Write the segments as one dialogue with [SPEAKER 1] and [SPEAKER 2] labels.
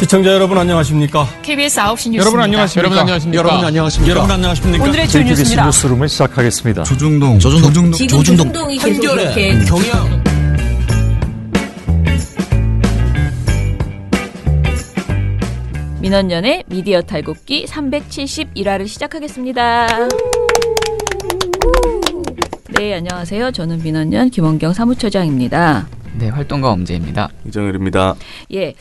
[SPEAKER 1] 시청자 여러분 안녕하십니까?
[SPEAKER 2] KBS 9시 뉴스입니다.
[SPEAKER 1] 여러분 안녕하십니까?
[SPEAKER 3] 여러분 안녕하십니까?
[SPEAKER 2] 오늘의 주
[SPEAKER 4] KBS
[SPEAKER 2] 뉴스입니다.
[SPEAKER 4] 뉴스룸을 시작하겠습니다.
[SPEAKER 3] 조중동
[SPEAKER 5] 조중동이 계속 이렇게
[SPEAKER 3] 경영
[SPEAKER 6] 민원연의 미디어 탈곡기 371화를 시작하겠습니다. 네, 안녕하세요. 저는 민원연 김원경 사무처장입니다.
[SPEAKER 7] 네, 활동가 엄재입니다.
[SPEAKER 3] 이정열입니다.
[SPEAKER 6] 예.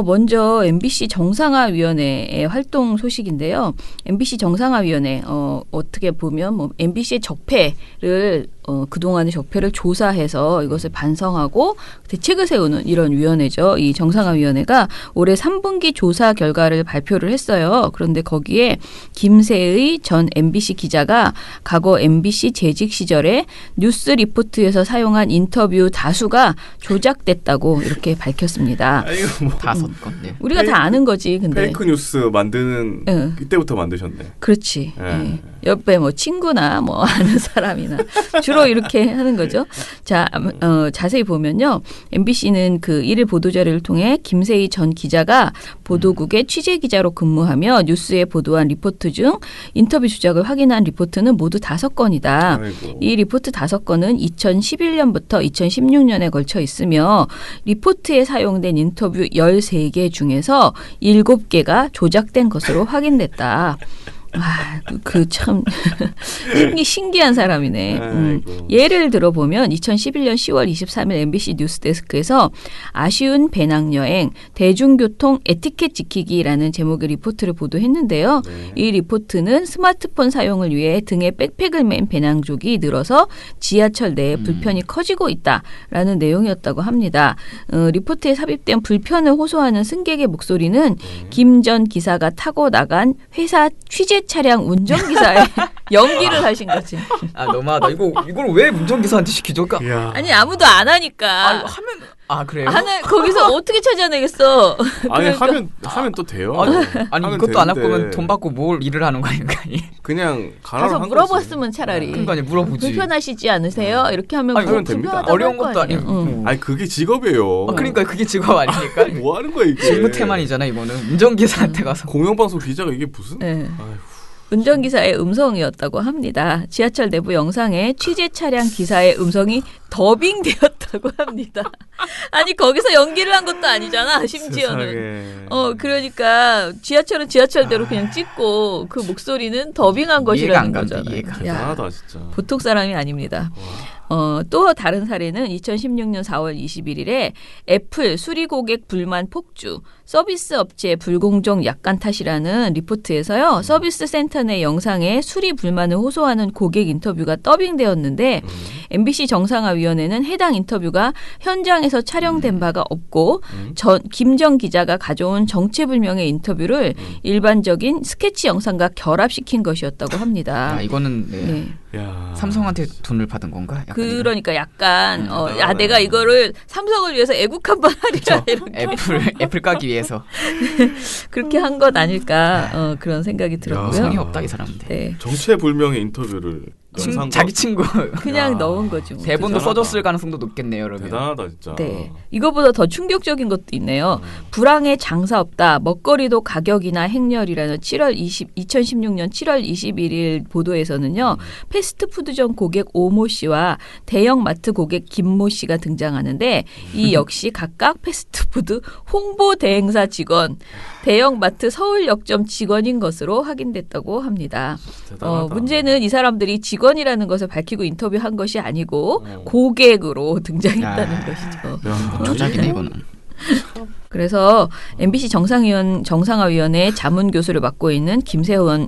[SPEAKER 6] 먼저 MBC 정상화위원회의 활동 소식인데요. MBC 정상화위원회 어떻게 보면 MBC의 적폐를 그동안의 적폐를 조사해서 이것을 반성하고 대책을 세우는 이런 위원회죠. 이 정상화위원회가 올해 3분기 조사 결과를 발표를 했어요. 그런데 거기에 김세의 전 MBC 기자가 과거 MBC 재직 시절에 뉴스 리포트에서 사용한 인터뷰 다수가 조작됐다고 이렇게 밝혔습니다.
[SPEAKER 3] 이거 뭐
[SPEAKER 7] 5건. 네.
[SPEAKER 6] 우리가 다 아는 거지. 근데
[SPEAKER 3] 페이크 뉴스 만드는
[SPEAKER 6] 응.
[SPEAKER 3] 이때부터 만드셨네.
[SPEAKER 6] 그렇지.
[SPEAKER 3] 예.
[SPEAKER 6] 예. 옆에 뭐 친구나 뭐 아는 사람이나 주로 이렇게 하는 거죠. 자, 자세히 보면요. MBC는 그 일일 보도자료를 통해 김세희 전 기자가 보도국의 취재 기자로 근무하며 뉴스에 보도한 리포트 중 인터뷰 조작을 확인한 리포트는 모두 5건이다.
[SPEAKER 3] 아이고.
[SPEAKER 6] 이 리포트 5건은 2011년부터 2016년에 걸쳐 있으며 리포트에 사용된 인터뷰 13개 중에서 7개가 조작된 것으로 확인됐다. 그 참 신기한 사람이네. 예를 들어보면 2011년 10월 23일 MBC 뉴스데스크에서 아쉬운 배낭여행 대중교통 에티켓 지키기라는 제목의 리포트를 보도했는데요.
[SPEAKER 3] 네.
[SPEAKER 6] 이 리포트는 스마트폰 사용을 위해 등에 백팩을 맨 배낭족이 늘어서 지하철 내에 불편이 커지고 있다라는 내용이었다고 합니다. 리포트에 삽입된 불편을 호소하는 승객의 목소리는 김 전 기사가 타고 나간 회사 취재 차량 운전기사에 연기를 하신 거지.
[SPEAKER 7] 아, 너무하다. 이걸 왜 운전기사한테 시키죠? 그러니까
[SPEAKER 6] 아니 아무도 안 하니까.
[SPEAKER 7] 그래요?
[SPEAKER 6] 거기서 어떻게 찾아내겠어?
[SPEAKER 3] 아니
[SPEAKER 6] 그러니까.
[SPEAKER 3] 하면 또 돼요.
[SPEAKER 7] 아니
[SPEAKER 3] 하면
[SPEAKER 7] 이것도 안 할
[SPEAKER 3] 되는데.
[SPEAKER 7] 거면 돈 받고 뭘 일을 하는 거 아닌가?
[SPEAKER 3] 그냥
[SPEAKER 6] 가서 물어봤으면 차라리.
[SPEAKER 7] 그러니까 물어보지.
[SPEAKER 6] 불편하시지 않으세요? 이렇게 하면
[SPEAKER 3] 하면 됩니다.
[SPEAKER 7] 어려운 것도 아니고.
[SPEAKER 6] 응.
[SPEAKER 3] 아니 그게 직업이에요.
[SPEAKER 7] 그러니까 그게 직업 아닙니까?
[SPEAKER 3] 뭐 하는 거야 이게?
[SPEAKER 7] 직무태만이잖아 이거는. 운전기사한테 가서.
[SPEAKER 3] 공영방송 기자가 이게 무슨?
[SPEAKER 6] 네.
[SPEAKER 3] 아휴.
[SPEAKER 6] 운전기사의 음성이었다고 합니다. 지하철 내부 영상에 취재 차량 기사의 음성이 더빙되었다고 합니다. 아니 거기서 연기를 한 것도 아니잖아. 심지어는. 그러니까 지하철은 지하철대로 그냥 찍고 그 목소리는 더빙한 것이라는 거잖아요.
[SPEAKER 3] 대단하다 진짜.
[SPEAKER 6] 보통 사람이 아닙니다. 또 다른 사례는 2016년 4월 21일에 애플 수리 고객 불만 폭주, 서비스 업체 불공정 약관 탓이라는 리포트에서요. 서비스 센터 내 영상에 수리 불만을 호소하는 고객 인터뷰가 더빙되었는데 MBC 정상화위원회는 해당 인터뷰가 현장에서 촬영된 바가 없고 김 전 기자가 가져온 정체불명의 인터뷰를 일반적인 스케치 영상과 결합시킨 것이었다고 합니다.
[SPEAKER 7] 이거는
[SPEAKER 6] 네.
[SPEAKER 3] 야.
[SPEAKER 7] 삼성한테 돈을 받은 건가?
[SPEAKER 6] 그러니까 약간 내가 이거를 삼성을 위해서 애국 한번 하리라 이렇게
[SPEAKER 7] 애플 까기 위해서
[SPEAKER 6] 그렇게 한 것 아닐까 그런 생각이 들었고요.
[SPEAKER 7] 성의 없다 이 사람들.
[SPEAKER 6] 네.
[SPEAKER 3] 정체불명의 인터뷰를
[SPEAKER 7] 자기 친구
[SPEAKER 6] 그냥 넣은 거죠. 뭐.
[SPEAKER 7] 대본도 써줬을 가능성도 높겠네요, 여러분.
[SPEAKER 3] 대단하다 진짜.
[SPEAKER 6] 네. 이거보다 더 충격적인 것도 있네요. 불황에 장사 없다. 먹거리도 가격이나 행렬이라는 2016년 7월 21일 보도에서는요. 패스트푸드점 고객 오모 씨와 대형마트 고객 김모 씨가 등장하는데 이 역시 각각 패스트푸드 홍보 대행사 직원, 대형마트 서울역점 직원인 것으로 확인됐다고 합니다. 문제는 이 사람들이 직원이라는 것을 밝히고 인터뷰한 것이 아니고 고객으로 등장했다는 것이죠.
[SPEAKER 7] 조작이네 이거는.
[SPEAKER 6] 그래서 MBC 정상화위원회 자문교수를 맡고 있는 김세은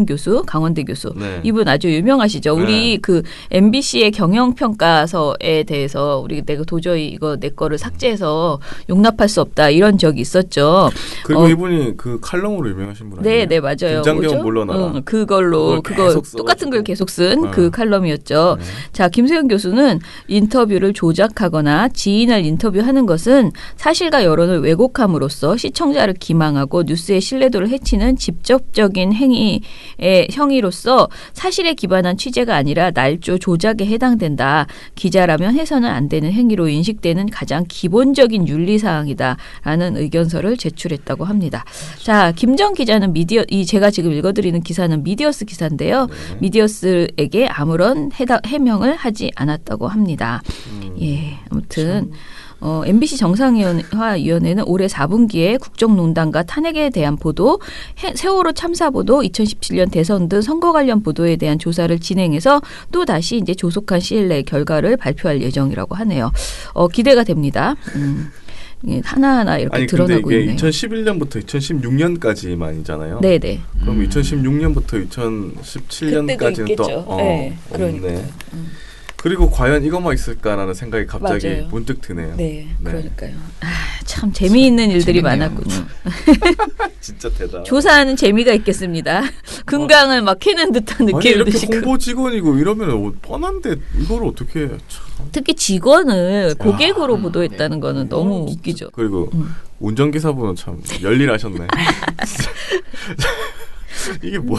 [SPEAKER 6] 교수, 강원대 교수.
[SPEAKER 3] 네.
[SPEAKER 6] 이분 아주 유명하시죠.
[SPEAKER 3] 네.
[SPEAKER 6] 우리 그 MBC의 경영평가서에 대해서 내가 도저히 이거 내 거를 삭제해서 용납할 수 없다 이런 적이 있었죠.
[SPEAKER 3] 그리고 이분이 그 칼럼으로 유명하신 분 아니에요?
[SPEAKER 6] 네, 맞아요.
[SPEAKER 3] 김장겸 물러나라.
[SPEAKER 6] 그거 똑같은 걸 계속 쓴 그 칼럼이었죠.
[SPEAKER 3] 네.
[SPEAKER 6] 자, 김세은 교수는 인터뷰를 조작하거나 지인을 인터뷰하는 것은 사실과 여론을 왜곡함으로써 시청자를 기망하고 뉴스의 신뢰도를 해치는 직접적인 행위로서 사실에 기반한 취재가 아니라 날조 조작에 해당된다. 기자라면 해서는 안 되는 행위로 인식되는 가장 기본적인 윤리사항이다라는 의견서를 제출했다고 합니다. 자, 김정 기자는 제가 지금 읽어드리는 기사는 미디어스 기사인데요. 미디어스에게 아무런 해명을 하지 않았다고 합니다. 예, 아무튼 MBC 정상화위원회는 올해 4분기에 국정농단과 탄핵에 대한 보도, 세월호 참사 보도, 2017년 대선 등 선거 관련 보도에 대한 조사를 진행해서 또 다시 이제 조속한 시일 내에 결과를 발표할 예정이라고 하네요. 기대가 됩니다. 하나하나 이렇게 드러나고
[SPEAKER 3] 근데 이게
[SPEAKER 6] 있네요.
[SPEAKER 3] 2011년부터 2006년까지만이잖아요.
[SPEAKER 6] 네네.
[SPEAKER 3] 그럼 2016년부터 2017년까지는 또
[SPEAKER 6] 네,
[SPEAKER 3] 없네. 그리고 과연 이것만 있을까라는 생각이 갑자기
[SPEAKER 6] 맞아요.
[SPEAKER 3] 문득 드네요.
[SPEAKER 6] 네, 그러니까요. 참 재미있는 일들이 많았군요.
[SPEAKER 3] 진짜 대단.
[SPEAKER 6] 조사하는 재미가 있겠습니다. 금강을 막 캐는 듯한
[SPEAKER 3] 아니
[SPEAKER 6] 느낌을
[SPEAKER 3] 이렇게
[SPEAKER 6] 드시고.
[SPEAKER 3] 홍보 직원이고 이러면 뻔한데 이걸 어떻게 참.
[SPEAKER 6] 특히 직원을 고객으로 보도했다는 거는 너무 웃기죠.
[SPEAKER 3] 그리고 운전기사분은 참 열일하셨네. 이게 뭐?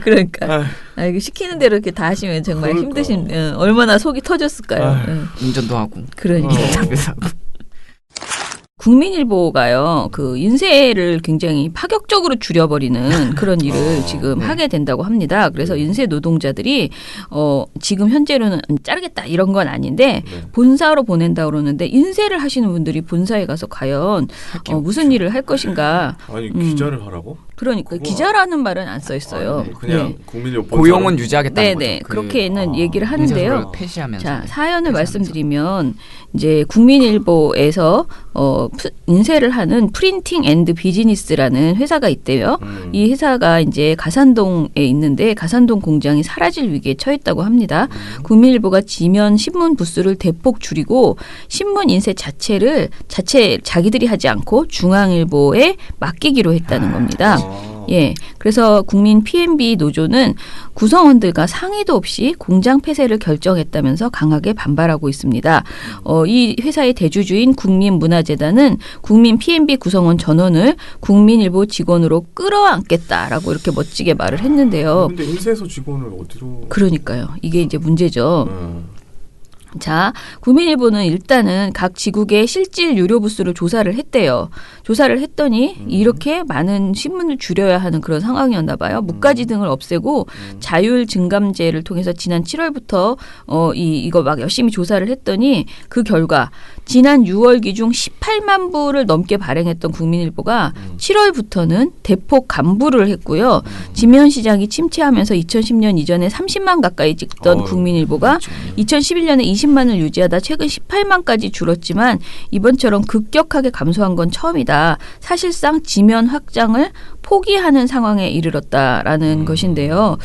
[SPEAKER 6] 그러니까 이거 시키는 대로 이렇게 다 하시면 정말 힘드신 얼마나 속이 터졌을까요?
[SPEAKER 5] 운전도 하고.
[SPEAKER 6] 그러니까. 국민일보가요, 그 인쇄를 굉장히 파격적으로 줄여버리는 그런 일을 지금 하게 된다고 합니다. 그래서 인쇄 노동자들이 지금 현재로는 자르겠다 이런 건 아닌데 본사로 보낸다 그러는데 인쇄를 하시는 분들이 본사에 가서 과연 무슨 일을 할 것인가?
[SPEAKER 3] 아니 기자를 하라고?
[SPEAKER 6] 그러니까 기자라는 말은 안 써 있어요.
[SPEAKER 3] 그냥
[SPEAKER 6] 네.
[SPEAKER 3] 국민일보
[SPEAKER 5] 고용은 유지하겠다는
[SPEAKER 6] 네네
[SPEAKER 5] 거죠.
[SPEAKER 6] 그렇게는 얘기를 하는데요.
[SPEAKER 5] 폐지하면서.
[SPEAKER 6] 자, 사연을 말씀드리면 이제 국민일보에서 인쇄를 하는 프린팅 앤드 비즈니스라는 회사가 있대요. 이 회사가 이제 가산동에 있는데 가산동 공장이 사라질 위기에 처했다고 합니다. 국민일보가 지면 신문 부수를 대폭 줄이고 신문 인쇄 자기들이 하지 않고 중앙일보에 맡기기로 했다는 겁니다. 예, 그래서 국민 PMB 노조는 구성원들과 상의도 없이 공장 폐쇄를 결정했다면서 강하게 반발하고 있습니다. 이 회사의 대주주인 국민문화재단은 국민 PMB 구성원 전원을 국민일보 직원으로 끌어안겠다라고 이렇게 멋지게 말을 했는데요.
[SPEAKER 3] 근데 인쇄소 직원을 어디로?
[SPEAKER 6] 그러니까요. 이게 이제 문제죠. 자, 국민일보는 일단은 각 지국의 실질 유료 부수를 조사를 했대요. 조사를 했더니 이렇게 많은 신문을 줄여야 하는 그런 상황이었나 봐요. 무가지 등을 없애고 자율 증감제를 통해서 지난 7월부터 이거 막 열심히 조사를 했더니 그 결과 지난 6월 기준 18만 부를 넘게 발행했던 국민일보가 7월부터는 대폭 감부를 했고요. 지면 시장이 침체하면서 2010년 이전에 30만 가까이 찍던 국민일보가 2011년에 20만을 유지하다 최근 18만까지 줄었지만 이번처럼 급격하게 감소한 건 처음이다. 사실상 지면 확장을 포기하는 상황에 이르렀다라는 것인데요.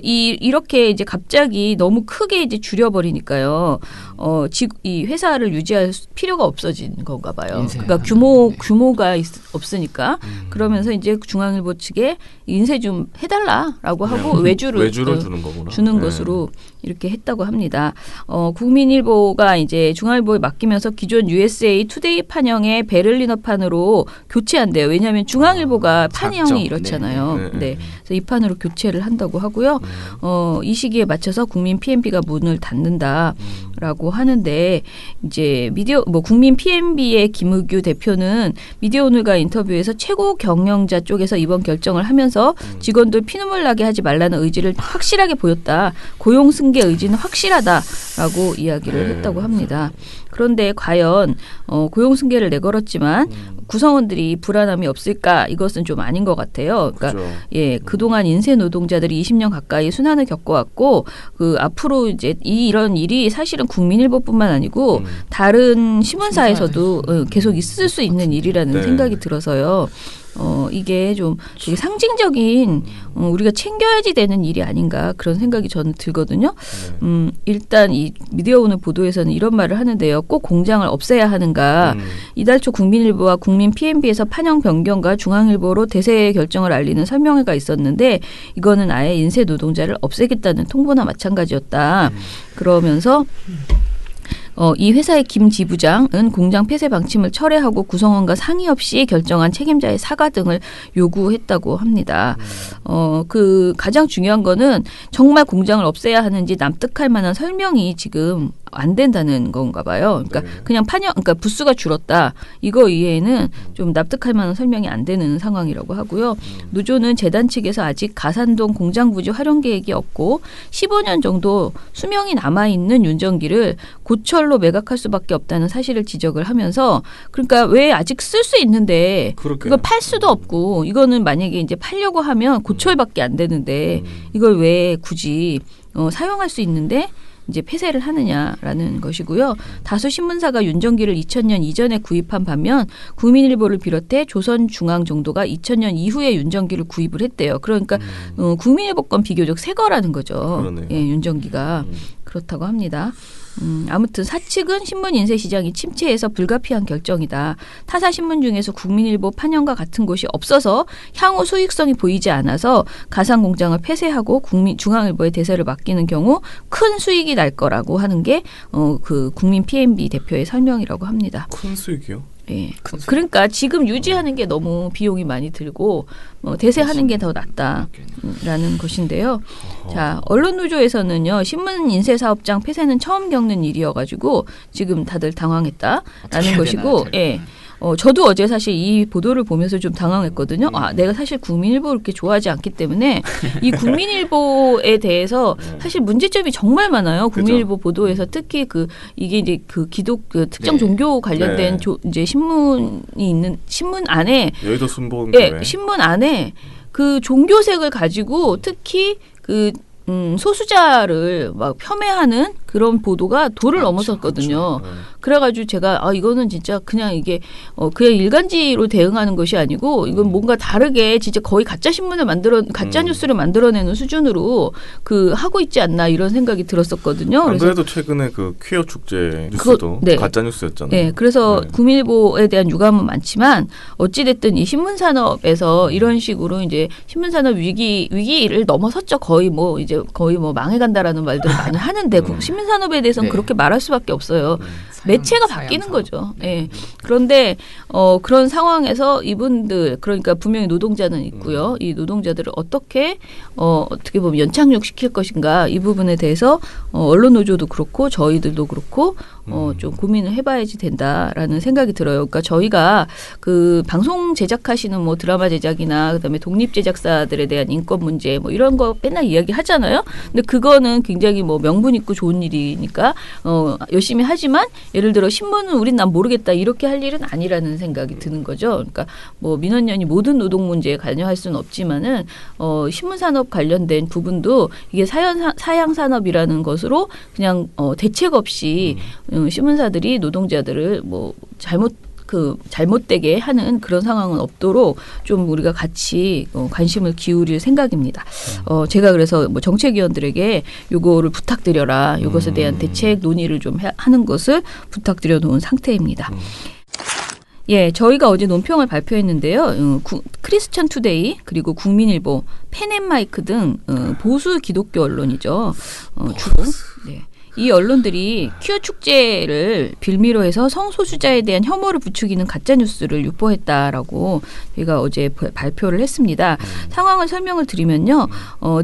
[SPEAKER 6] 이렇게 이제 갑자기 너무 크게 이제 줄여버리니까요. 이 회사를 유지할 필요가 없어진 건가 봐요. 그러니까 규모가 없으니까 그러면서 이제 중앙일보 측에 인쇄 좀 해달라라고 하고 외주를 주는 거구나. 주는 것으로 이렇게 했다고 합니다. 국민일보가 이제 중앙일보에 맡기면서 기존 USA 투데이 판형의 베를리너판으로 교체한대요. 왜냐하면 중앙일보가 판형이 이렇잖아요. 네. 그래서 이 판으로 교체를 한다고 하고요. 이 시기에 맞춰서 국민 PMB가 문을 닫는다라고 하는데 이제 국민 PMB의 김의규 대표는 미디어오늘과 인터뷰에서 최고 경영자 쪽에서 이번 결정을 하면서 직원들 피눈물 나게 하지 말라는 의지를 확실하게 보였다. 고용 승계 의지는 확실하다라고 이야기를 했다고 합니다. 그런데 과연 고용 승계를 내걸었지만 구성원들이 불안함이 없을까? 이것은 좀 아닌 것 같아요. 그러니까 예, 그동안 인쇄 노동자들이 20년 가까이 순환을 겪어왔고 앞으로 이제 이런 일이 사실은 국민일보뿐만 아니고 다른 신문사에서도 계속 있을 수 있는 일이라는 생각이 들어서요. 이게 좀 되게 상징적인 우리가 챙겨야지 되는 일이 아닌가 그런 생각이 저는 들거든요. 일단 이 미디어오늘 보도에서는 이런 말을 하는데요. 꼭 공장을 없애야 하는가. 이달 초 국민일보와 국민 PMB에서 판형 변경과 중앙일보로 대세 결정을 알리는 설명회가 있었는데 이거는 아예 인쇄 노동자를 없애겠다는 통보나 마찬가지였다. 그러면서 이 회사의 김 지부장은 공장 폐쇄 방침을 철회하고 구성원과 상의 없이 결정한 책임자의 사과 등을 요구했다고 합니다. 그 가장 중요한 거는 정말 공장을 없애야 하는지 납득할 만한 설명이 지금 안 된다는 건가 봐요. 그러니까 그냥 그러니까 부수가 줄었다. 이거 이외에는 좀 납득할 만한 설명이 안 되는 상황이라고 하고요. 노조는 재단 측에서 아직 가산동 공장 부지 활용 계획이 없고 15년 정도 수명이 남아있는 윤전기를 고철로 매각할 수밖에 없다는 사실을 지적을 하면서 그러니까 왜 아직 쓸 수 있는데 그걸 팔 수도 없고 이거는 만약에 이제 팔려고 하면 고철밖에 안 되는데 이걸 왜 굳이 사용할 수 있는데 이제 폐쇄를 하느냐라는 것이고요. 다수 신문사가 윤전기를 2000년 이전에 구입한 반면 국민일보를 비롯해 조선중앙 정도가 2000년 이후에 윤전기를 구입을 했대요. 그러니까 국민일보 건 비교적 새 거라는 거죠.
[SPEAKER 3] 그러네요.
[SPEAKER 6] 예, 윤전기가 그렇다고 합니다. 아무튼 사측은 신문 인쇄 시장이 침체해서 불가피한 결정이다. 타사 신문 중에서 국민일보 판형과 같은 곳이 없어서 향후 수익성이 보이지 않아서 가상 공장을 폐쇄하고 중앙일보에 대세를 맡기는 경우 큰 수익이 날 거라고 하는 게 그 국민 PNB 대표의 설명이라고 합니다.
[SPEAKER 3] 큰 수익이요?
[SPEAKER 6] 예. 그러니까 지금 유지하는 게 너무 비용이 많이 들고 대세하는 게 더 낫다라는 것인데요. 자, 언론노조에서는요. 신문 인쇄 사업장 폐쇄는 처음 겪는 일이어가지고 지금 다들 당황했다라는 것이고 예. 저도 어제 사실 이 보도를 보면서 좀 당황했거든요. 내가 사실 국민일보를 그렇게 좋아하지 않기 때문에 이 국민일보에 대해서 사실 문제점이 정말 많아요. 국민일보 보도에서 특히 이게 이제 특정 종교 관련된 이제 신문이 있는 신문 안에
[SPEAKER 3] 여의도 순복음
[SPEAKER 6] 신문 안에 그 종교색을 가지고 특히 소수자를 막 폄훼하는 그런 보도가 도를 넘어섰거든요. 그래가지고 제가 이거는 진짜 그냥 이게 그냥 일간지로 대응하는 것이 아니고 이건 뭔가 다르게 진짜 거의 가짜 신문을 가짜 뉴스를 만들어내는 수준으로 하고 있지 않나 이런 생각이 들었었거든요.
[SPEAKER 3] 안 그래도 최근에 퀴어 축제 뉴스도 가짜 뉴스였잖아요.
[SPEAKER 6] 네, 그래서 국민일보에 대한 유감은 많지만 어찌 됐든 이 신문 산업에서 이런 식으로 이제 신문 산업 위기를 넘어섰죠. 거의 뭐 망해간다라는 말들을 많이 하는데 신문 산업에 대해서는 그렇게 말할 수밖에 없어요. 매체가 바뀌는 거죠. 네. 그런데 그런 상황에서 이분들 그러니까 분명히 노동자는 있고요. 이 노동자들을 어떻게 보면 연착륙 시킬 것인가 이 부분에 대해서 언론 노조도 그렇고 저희들도 그렇고 좀 고민을 해봐야지 된다라는 생각이 들어요. 그러니까 저희가 방송 제작하시는 드라마 제작이나 그다음에 독립 제작사들에 대한 인권 문제 이런 거 맨날 이야기하잖아요. 근데 그거는 굉장히 명분 있고 좋은 일이니까 열심히 하지만 예를 들어 신문은 난 모르겠다 이렇게 할 일은 아니라는 생각이 드는 거죠. 그러니까 민원연이 모든 노동 문제에 관여할 수는 없지만은 신문 산업 관련된 부분도 이게 사양 산업이라는 것으로 그냥 대책 없이 신문사들이 노동자들을 잘못되게 하는 그런 상황은 없도록 좀 우리가 같이 관심을 기울일 생각입니다. 제가 그래서 정책위원들에게 요거를 부탁드려라. 이것에 대한 대책 논의를 좀 하는 것을 부탁드려 놓은 상태입니다. 예, 저희가 어제 논평을 발표했는데요. 크리스천 투데이 그리고 국민일보, 펜앤마이크 등 보수 기독교 언론이죠. 주로. 네. 이 언론들이 퀴어 축제를 빌미로 해서 성소수자에 대한 혐오를 부추기는 가짜뉴스를 유포했다라고 저희가 어제 발표를 했습니다. 상황을 설명을 드리면요.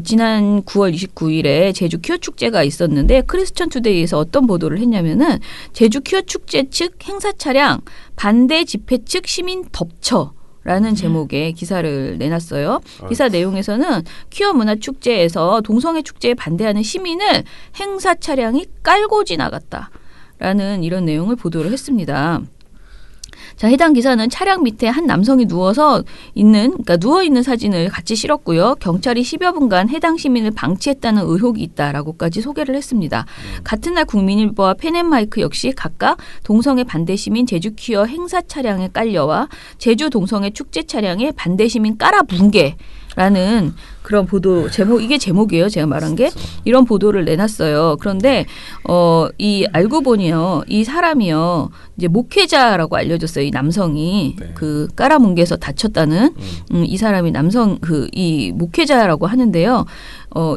[SPEAKER 6] 지난 9월 29일에 제주 퀴어 축제가 있었는데 크리스천 투데이에서 어떤 보도를 했냐면은 제주 퀴어 축제 측 행사 차량 반대 집회 측 시민 덮쳐 라는 제목의 기사를 내놨어요. 기사 내용에서는 퀴어 문화 축제에서 동성애 축제에 반대하는 시민을 행사 차량이 깔고 지나갔다라는 이런 내용을 보도를 했습니다. 자, 해당 기사는 차량 밑에 한 남성이 누워 있는 사진을 같이 실었고요. 경찰이 10여 분간 해당 시민을 방치했다는 의혹이 있다라고까지 소개를 했습니다. 같은 날 국민일보와 펜앤마이크 역시 각각 동성애 반대 시민 제주 퀴어 행사 차량에 깔려와 제주 동성애 축제 차량에 반대 시민 깔아 붕괴 라는 그런 보도 제목 이게 제목이에요. 제가 말한 게 이런 보도를 내놨어요. 그런데 이 알고 보니요. 이 사람이요. 이제 목회자라고 알려졌어요. 이 남성이
[SPEAKER 3] 네.
[SPEAKER 6] 그 깔아뭉개서 다쳤다는 이 사람이 남성 이 목회자라고 하는데요.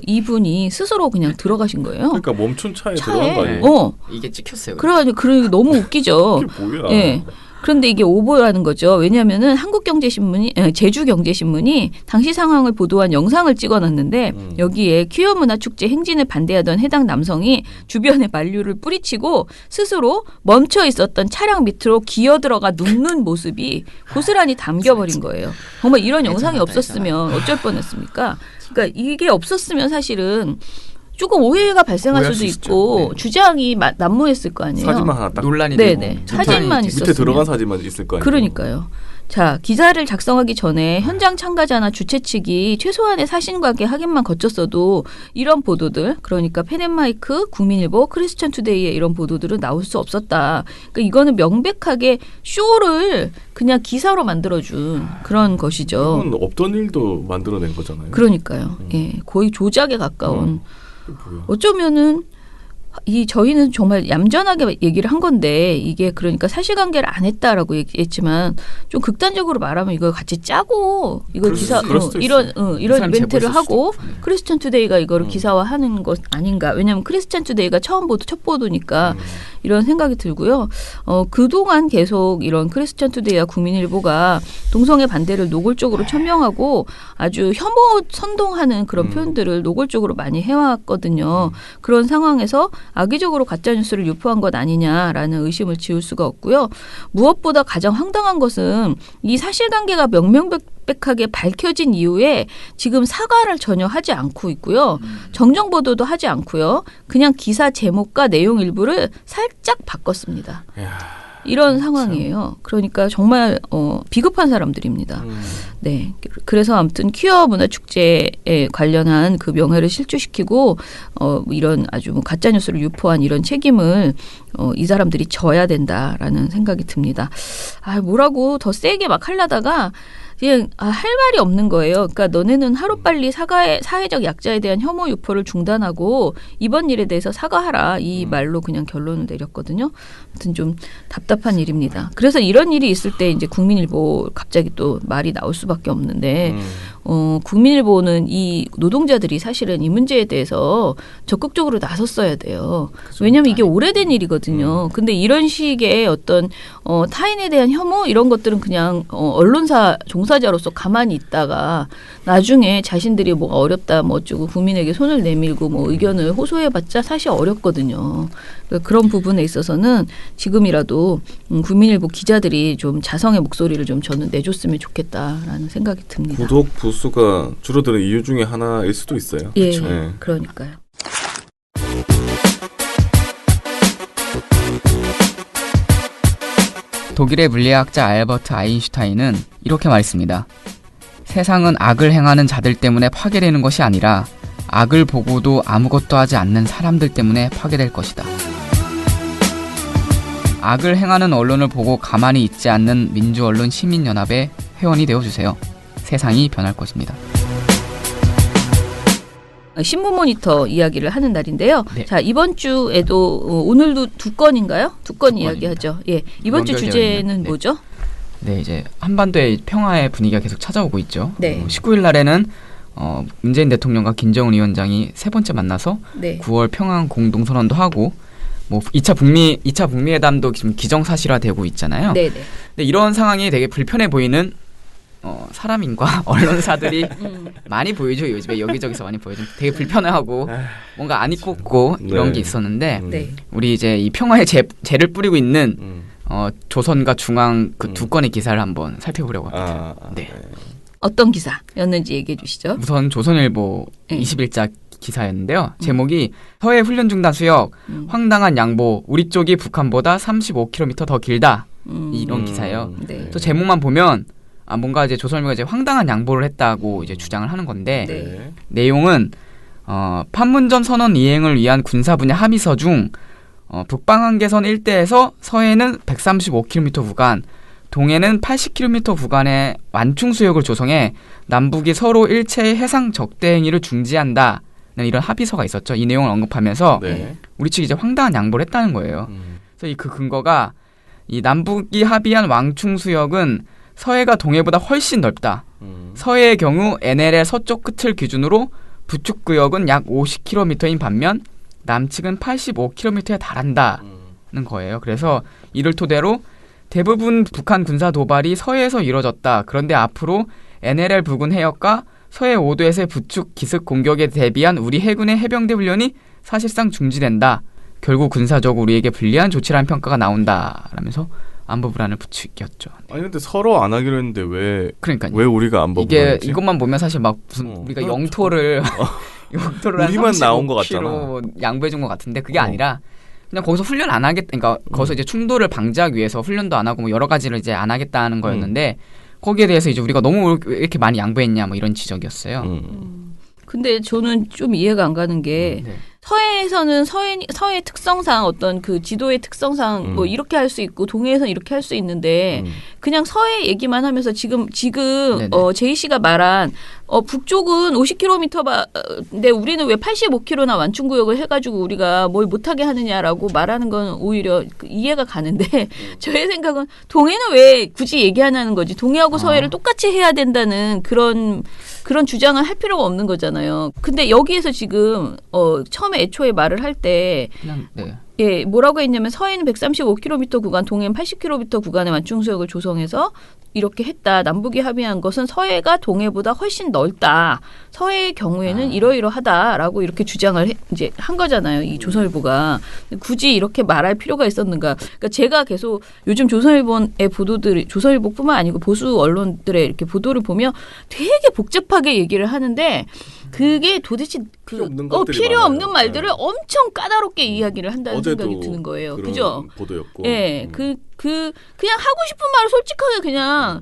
[SPEAKER 6] 이분이 스스로 그냥 들어가신 거예요.
[SPEAKER 3] 그러니까 멈춘 차에 들어간 거 아니에요?
[SPEAKER 7] 이게 찍혔어요.
[SPEAKER 6] 그러니까 너무 웃기죠.
[SPEAKER 3] 이게 뭐야?
[SPEAKER 6] 예. 그런데 이게 오보라는 거죠. 왜냐하면은 한국경제신문이 제주경제신문이 당시 상황을 보도한 영상을 찍어놨는데 여기에 퀴어 문화 축제 행진을 반대하던 해당 남성이 주변에 만류를 뿌리치고 스스로 멈춰 있었던 차량 밑으로 기어 들어가 눕는 모습이 고스란히 담겨버린 거예요. 정말 이런 영상이 없었으면 어쩔 뻔했습니까? 그러니까 이게 없었으면 사실은 조금 오해가 발생할
[SPEAKER 3] 오해할
[SPEAKER 6] 수도
[SPEAKER 3] 수 있죠.
[SPEAKER 6] 있고
[SPEAKER 3] 네.
[SPEAKER 6] 주장이 난무했을 거 아니에요.
[SPEAKER 3] 사진만 하나 딱
[SPEAKER 7] 논란이
[SPEAKER 6] 네네.
[SPEAKER 7] 되고
[SPEAKER 6] 사진만
[SPEAKER 3] 밑에
[SPEAKER 6] 있었으면.
[SPEAKER 3] 들어간 사진만 있을 거 아니에요?
[SPEAKER 6] 그러니까요. 자, 기사를 작성하기 전에 현장 참가자나 주최 측이 최소한의 사실관계 확인만 거쳤어도 이런 보도들, 그러니까 펜앤마이크, 국민일보, 크리스천 투데이의 이런 보도들은 나올 수 없었다. 그러니까 이거는 명백하게 쇼를 그냥 기사로 만들어준 그런 것이죠.
[SPEAKER 3] 이건 없던 일도 만들어낸 거잖아요.
[SPEAKER 6] 그러니까요. 예, 거의 조작에 가까운.
[SPEAKER 3] 이게 뭐야?
[SPEAKER 6] 어쩌면은 저희는 정말 얌전하게 얘기를 한 건데 이게 그러니까 사실관계를 안 했다라고 얘기했지만 좀 극단적으로 말하면 이걸 같이 짜고 이걸
[SPEAKER 3] 그럴 수도
[SPEAKER 6] 이런 이런
[SPEAKER 7] 사람
[SPEAKER 6] 이벤트를
[SPEAKER 7] 제보했을
[SPEAKER 6] 하고
[SPEAKER 7] 수도 있고.
[SPEAKER 6] 크리스천 투데이가 이거를 기사화하는 것 아닌가. 왜냐하면 크리스천 투데이가 첫 보도니까 이런 생각이 들고요. 그동안 계속 이런 크리스천 투데이와 국민일보가 동성애 반대를 노골적으로 천명하고 아주 혐오 선동하는 그런 표현들을 노골적으로 많이 해왔거든요. 그런 상황에서 악의적으로 가짜뉴스를 유포한 것 아니냐라는 의심을 지울 수가 없고요. 무엇보다 가장 황당한 것은 이 사실관계가 명명백백하게 밝혀진 이후에 지금 사과를 전혀 하지 않고 있고요. 정정 보도도 하지 않고요. 그냥 기사 제목과 내용 일부를 살짝 바꿨습니다.
[SPEAKER 3] 이야,
[SPEAKER 6] 이런 상황이에요. 그러니까 정말 비겁한 사람들입니다. 네, 그래서 아무튼 퀴어 문화 축제에 관련한 그 명예를 실추시키고 이런 아주 가짜 뉴스를 유포한 이런 책임을 이 사람들이 져야 된다라는 생각이 듭니다. 뭐라고 더 세게 막 하려다가 그냥 할 말이 없는 거예요. 그러니까 너네는 하루빨리 사회적 약자에 대한 혐오 유포를 중단하고 이번 일에 대해서 사과하라. 이 말로 그냥 결론을 내렸거든요. 아무튼 좀 답답한 일입니다. 그래서 이런 일이 있을 때 이제 국민일보 갑자기 또 말이 나올 수밖에 없는데 국민일보는 이 노동자들이 사실은 이 문제에 대해서 적극적으로 나섰어야 돼요. 왜냐하면 이게 오래된 일이거든요. 근데 이런 식의 어떤 타인에 대한 혐오 이런 것들은 그냥 언론사 종사자로서 가만히 있다가 나중에 자신들이 뭐가 어렵다 뭐 어쩌고 국민에게 손을 내밀고 뭐 의견을 호소해봤자 사실 어렵거든요. 그러니까 그런 부분에 있어서는 지금이라도 국민일보 기자들이 좀 자성의 목소리를 좀 저는 내줬으면 좋겠다라는 생각이 듭니다.
[SPEAKER 3] 구독 부수가 줄어드는 이유 중에 하나일 수도 있어요.
[SPEAKER 6] 예,
[SPEAKER 3] 그렇죠? 네.
[SPEAKER 6] 그러니까요.
[SPEAKER 1] 독일의 물리학자 알버트 아인슈타인은 이렇게 말했습니다. 세상은 악을 행하는 자들 때문에 파괴되는 것이 아니라 악을 보고도 아무것도 하지 않는 사람들 때문에 파괴될 것이다. 악을 행하는 언론을 보고 가만히 있지 않는 민주언론 시민연합의 회원이 되어주세요. 세상이 변할 것입니다.
[SPEAKER 6] 신문 모니터 이야기를 하는 날인데요.
[SPEAKER 1] 네.
[SPEAKER 6] 자, 이번 주에도 오늘도 두 건인가요? 두 건
[SPEAKER 1] 건입니다.
[SPEAKER 6] 이야기하죠. 예. 이번 주
[SPEAKER 1] 연결되어
[SPEAKER 6] 주제는
[SPEAKER 1] 있는, 네.
[SPEAKER 6] 뭐죠?
[SPEAKER 1] 네, 이제 한반도의 평화의 분위기가 계속 찾아오고 있죠.
[SPEAKER 6] 네.
[SPEAKER 1] 19일 날에는 문재인 대통령과 김정은 위원장이 세 번째 만나서
[SPEAKER 6] 네.
[SPEAKER 1] 9월 평양 공동선언도 하고 뭐 2차 북미 회담도 지금 기정사실화되고 있잖아요.
[SPEAKER 6] 네, 네.
[SPEAKER 1] 근데 이런 상황이 되게 불편해 보이는 사람인과 언론사들이 많이 보이죠. 요즘에 여기저기서 많이 보이죠. 되게 불편해하고 뭔가 안 입고 이런
[SPEAKER 3] 네.
[SPEAKER 1] 게 있었는데
[SPEAKER 6] 네.
[SPEAKER 1] 우리 이제 이 평화의 재를 뿌리고 있는 조선과 중앙 그 두 건의 기사를 한번 살펴보려고 합니다. 네.
[SPEAKER 6] 어떤 기사였는지 얘기해 주시죠.
[SPEAKER 1] 우선 조선일보
[SPEAKER 6] 네.
[SPEAKER 1] 20일자 기사였는데요. 제목이 서해 훈련 중단 수역 황당한 양보 우리 쪽이 북한보다 35km 더 길다. 이런 기사예요.
[SPEAKER 6] 네.
[SPEAKER 1] 또 제목만 보면 뭔가 이제 조선일보가 이제 황당한 양보를 했다고 이제 주장을 하는 건데
[SPEAKER 6] 네.
[SPEAKER 1] 내용은 판문점 선언 이행을 위한 군사 분야 합의서 중 북방한계선 일대에서 서해는 135km 구간, 동해는 80km 구간의 완충 수역을 조성해 남북이 서로 일체의 해상 적대 행위를 중지한다는 이런 합의서가 있었죠. 이 내용을 언급하면서
[SPEAKER 3] 네.
[SPEAKER 1] 우리 측이 이제 황당한 양보를 했다는 거예요. 그래서 그 근거가 이 남북이 합의한 왕충 수역은 서해가 동해보다 훨씬 넓다. 서해의 경우 NLL 서쪽 끝을 기준으로 부축 구역은 약 50km인 반면 남측은 85km에 달한다는 거예요. 그래서 이를 토대로 대부분 북한 군사 도발이 서해에서 이뤄졌다. 그런데 앞으로 NLL 부근 해역과 서해 5도에서의 부축 기습 공격에 대비한 우리 해군의 해병대 훈련이 사실상 중지된다. 결국 군사적으로 우리에게 불리한 조치라는 평가가 나온다. 라면서 안보 불안을 부추겼죠.
[SPEAKER 3] 아니 근데 서로 안 하기로 했는데 왜
[SPEAKER 1] 그러니까요.
[SPEAKER 3] 우리가 안보
[SPEAKER 1] 이게
[SPEAKER 3] 불안이지?
[SPEAKER 1] 이것만 보면 사실 막 무슨 우리가 영토를 영토를 한
[SPEAKER 3] 우리만 나온 것
[SPEAKER 1] 35km 양보해 준 것 같은데 그게 아니라 그냥 거기서 훈련 안 하겠다. 그러니까 거기서 이제 충돌을 방지하기 위해서 훈련도 안 하고 뭐 여러 가지를 이제 안 하겠다는 거였는데 거기에 대해서 이제 우리가 너무 왜 이렇게 많이 양보했냐 뭐 이런 지적이었어요.
[SPEAKER 6] 근데 저는 좀 이해가 안 가는 게
[SPEAKER 1] 네.
[SPEAKER 6] 서해에서는 서해 특성상 어떤 그 지도의 특성상 뭐 이렇게 할 수 있고 동해에서는 이렇게 할 수 있는데 그냥 서해 얘기만 하면서 지금
[SPEAKER 1] 네네.
[SPEAKER 6] 제이 씨가 말한 북쪽은 50km인데 우리는 왜 85km나 완충구역을 해가지고 우리가 뭘 못하게 하느냐라고 말하는 건 오히려 이해가 가는데 저의 생각은 동해는 왜 굳이 얘기 안 하는 거지? 동해하고 서해를 똑같이 해야 된다는 그런 주장을 할 필요가 없는 거잖아요. 근데 여기에서 지금 처음에 애초에 말을 할 때
[SPEAKER 1] 그냥 네.
[SPEAKER 6] 예, 뭐라고 했냐면 서해는 135km 구간, 동해는 80km 구간의 완충수역을 조성해서 이렇게 했다. 남북이 합의한 것은 서해가 동해보다 훨씬 넓다. 서해의 경우에는 이러이러하다라고 이렇게 주장을 이제 한 거잖아요. 이 조선일보가. 굳이 이렇게 말할 필요가 있었는가. 그러니까 제가 계속 요즘 조선일보의 보도들이 조선일보뿐만 아니고 보수 언론들의 이렇게 보도를 보면 되게 복잡하게 얘기를 하는데 그게 도대체
[SPEAKER 3] 필요 없는 것들이
[SPEAKER 6] 필요
[SPEAKER 3] 많아요.
[SPEAKER 6] 없는 말들을
[SPEAKER 3] 네.
[SPEAKER 6] 엄청 까다롭게 이야기를 한다는
[SPEAKER 3] 어제도
[SPEAKER 6] 생각이 드는 거예요.
[SPEAKER 3] 그런
[SPEAKER 6] 그죠?
[SPEAKER 3] 보도였고.
[SPEAKER 6] 예, 그냥 하고 싶은 말을 솔직하게 그냥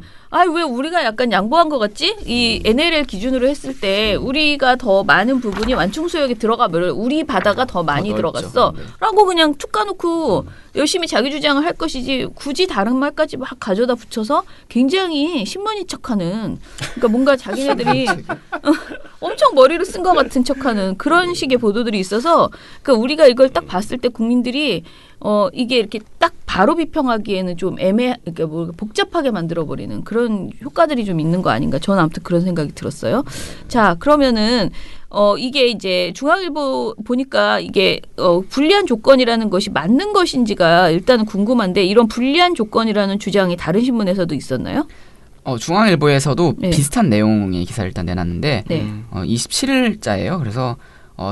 [SPEAKER 6] 왜 우리가 약간 양보한 것 같지? 이 NLL 기준으로 했을 때 우리가 더 많은 부분이 완충수역에 들어가면 우리 바다가 더 많이
[SPEAKER 1] 넓죠.
[SPEAKER 6] 들어갔어.
[SPEAKER 1] 네.
[SPEAKER 6] 라고 그냥 툭 까놓고 열심히 자기 주장을 할 것이지 굳이 다른 말까지 막 가져다 붙여서 굉장히 신문인 척하는 그러니까 뭔가 자기네들이 엄청 머리를 쓴 것 같은 척하는 그런 식의 보도들이 있어서 그러니까 우리가 이걸 딱 봤을 때 국민들이 이게 이렇게 딱 바로 비평하기에는 좀 그러니까 뭐 복잡하게 만들어버리는 그런 효과들이 좀 있는 거 아닌가. 저는 아무튼 그런 생각이 들었어요. 자, 그러면은 이게 이제 중앙일보 보니까 이게 불리한 조건이라는 것이 맞는 것인지가 일단은 궁금한데 이런 불리한 조건이라는 주장이 다른 신문에서도 있었나요?
[SPEAKER 1] 중앙일보에서도
[SPEAKER 6] 네.
[SPEAKER 1] 비슷한 내용의 기사를 일단 내놨는데
[SPEAKER 6] 네.
[SPEAKER 1] 27일자예요. 그래서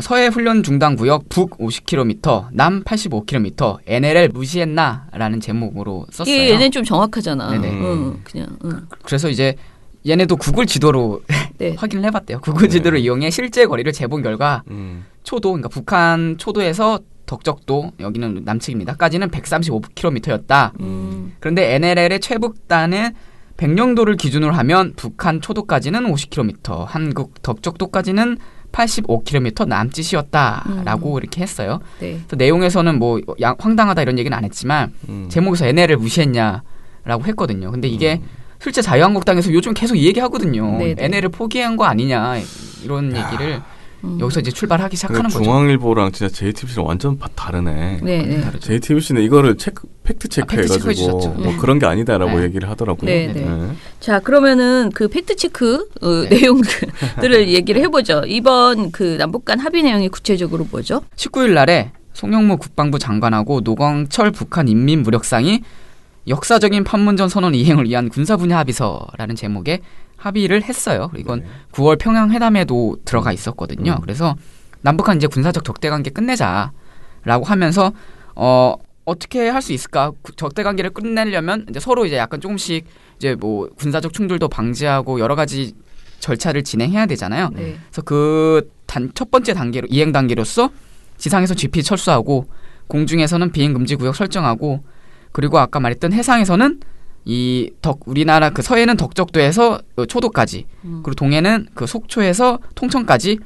[SPEAKER 1] 서해 훈련 중단 구역 북 50km, 남 85km, NLL 무시했나라는 제목으로 썼어요.
[SPEAKER 6] 얘는 좀 정확하잖아.
[SPEAKER 1] 네네.
[SPEAKER 6] 그냥.
[SPEAKER 1] 그래서 이제 얘네도 구글 지도로
[SPEAKER 6] 네.
[SPEAKER 1] 확인을 해봤대요. 구글 지도를 이용해 실제 거리를 재본 결과 초도, 그러니까 북한 초도에서 덕적도, 여기는 남측입니다.까지는 135km였다. 그런데 NLL의 최북단은 백령도를 기준으로 하면 북한 초도까지는 50km, 한국 덕적도까지는 85km 남짓이었다라고 이렇게 했어요.
[SPEAKER 6] 네.
[SPEAKER 1] 그래서 내용에서는 뭐 황당하다 이런 얘기는 안 했지만 제목에서 NL을 무시했냐라고 했거든요. 근데 이게 실제 자유한국당에서 요즘 계속 이 얘기하거든요.
[SPEAKER 6] 네네.
[SPEAKER 1] NL을 포기한 거 아니냐 이런 얘기를 여기서 이제 출발하기 시작하는 거죠.
[SPEAKER 3] 중앙일보랑 진짜 JTBC랑 완전 다르네.
[SPEAKER 6] 네.
[SPEAKER 3] JTBC는 이거를 팩트
[SPEAKER 1] 팩트
[SPEAKER 3] 체크해가지고
[SPEAKER 1] 체크해주셨죠.
[SPEAKER 3] 뭐 그런 게 아니다라고
[SPEAKER 1] 네.
[SPEAKER 3] 얘기를 하더라고요.
[SPEAKER 6] 네. 자, 그러면은 그 팩트 체크 내용들을 얘기를 해보죠. 이번 그 남북 간 합의 내용이 구체적으로 뭐죠?
[SPEAKER 1] 19일 날에 송영무 국방부 장관하고 노광철 북한 인민무력상이 역사적인 판문점 선언 이행을 위한 군사 분야 합의서라는 제목의 합의를 했어요. 이건 9월 평양 회담에도 들어가 있었거든요. 그래서 남북한 이제 군사적 적대 관계 끝내자라고 하면서 어떻게 할 수 있을까? 적대 관계를 끝내려면 이제 서로 이제 약간 조금씩 이제 뭐 군사적 충돌도 방지하고 여러 가지 절차를 진행해야 되잖아요.
[SPEAKER 6] 네.
[SPEAKER 1] 그래서 그 첫 번째 단계로 이행 단계로서 지상에서 GP 철수하고 공중에서는 비행 금지 구역 설정하고 그리고 아까 말했던 해상에서는 우리나라 그 서해는 덕적도에서 초도까지 그리고 동해는 그 속초에서 통천까지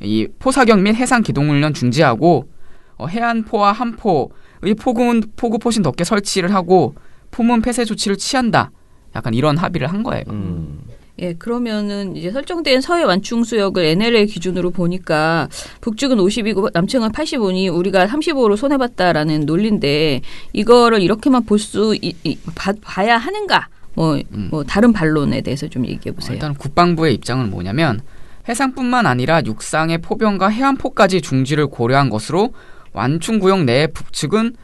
[SPEAKER 1] 이 포사격 및 해상 기동훈련 중지하고 해안포와 함포의 포구 포신 덮개 설치를 하고 포문 폐쇄 조치를 취한다. 약간 이런 합의를 한 거예요.
[SPEAKER 6] 예, 그러면은 이제 설정된 서해 완충 수역을 NLL 기준으로 보니까 북측은 50이고 남측은 85니 우리가 35로 손해봤다라는 논리인데 이거를 이렇게만 볼 수 봐야 하는가? 뭐 다른 반론에 대해서 좀 얘기해 보세요.
[SPEAKER 1] 일단 국방부의 입장은 뭐냐면 해상뿐만 아니라 육상의 포병과 해안포까지 중지를 고려한 것으로 완충구역 내의 북측은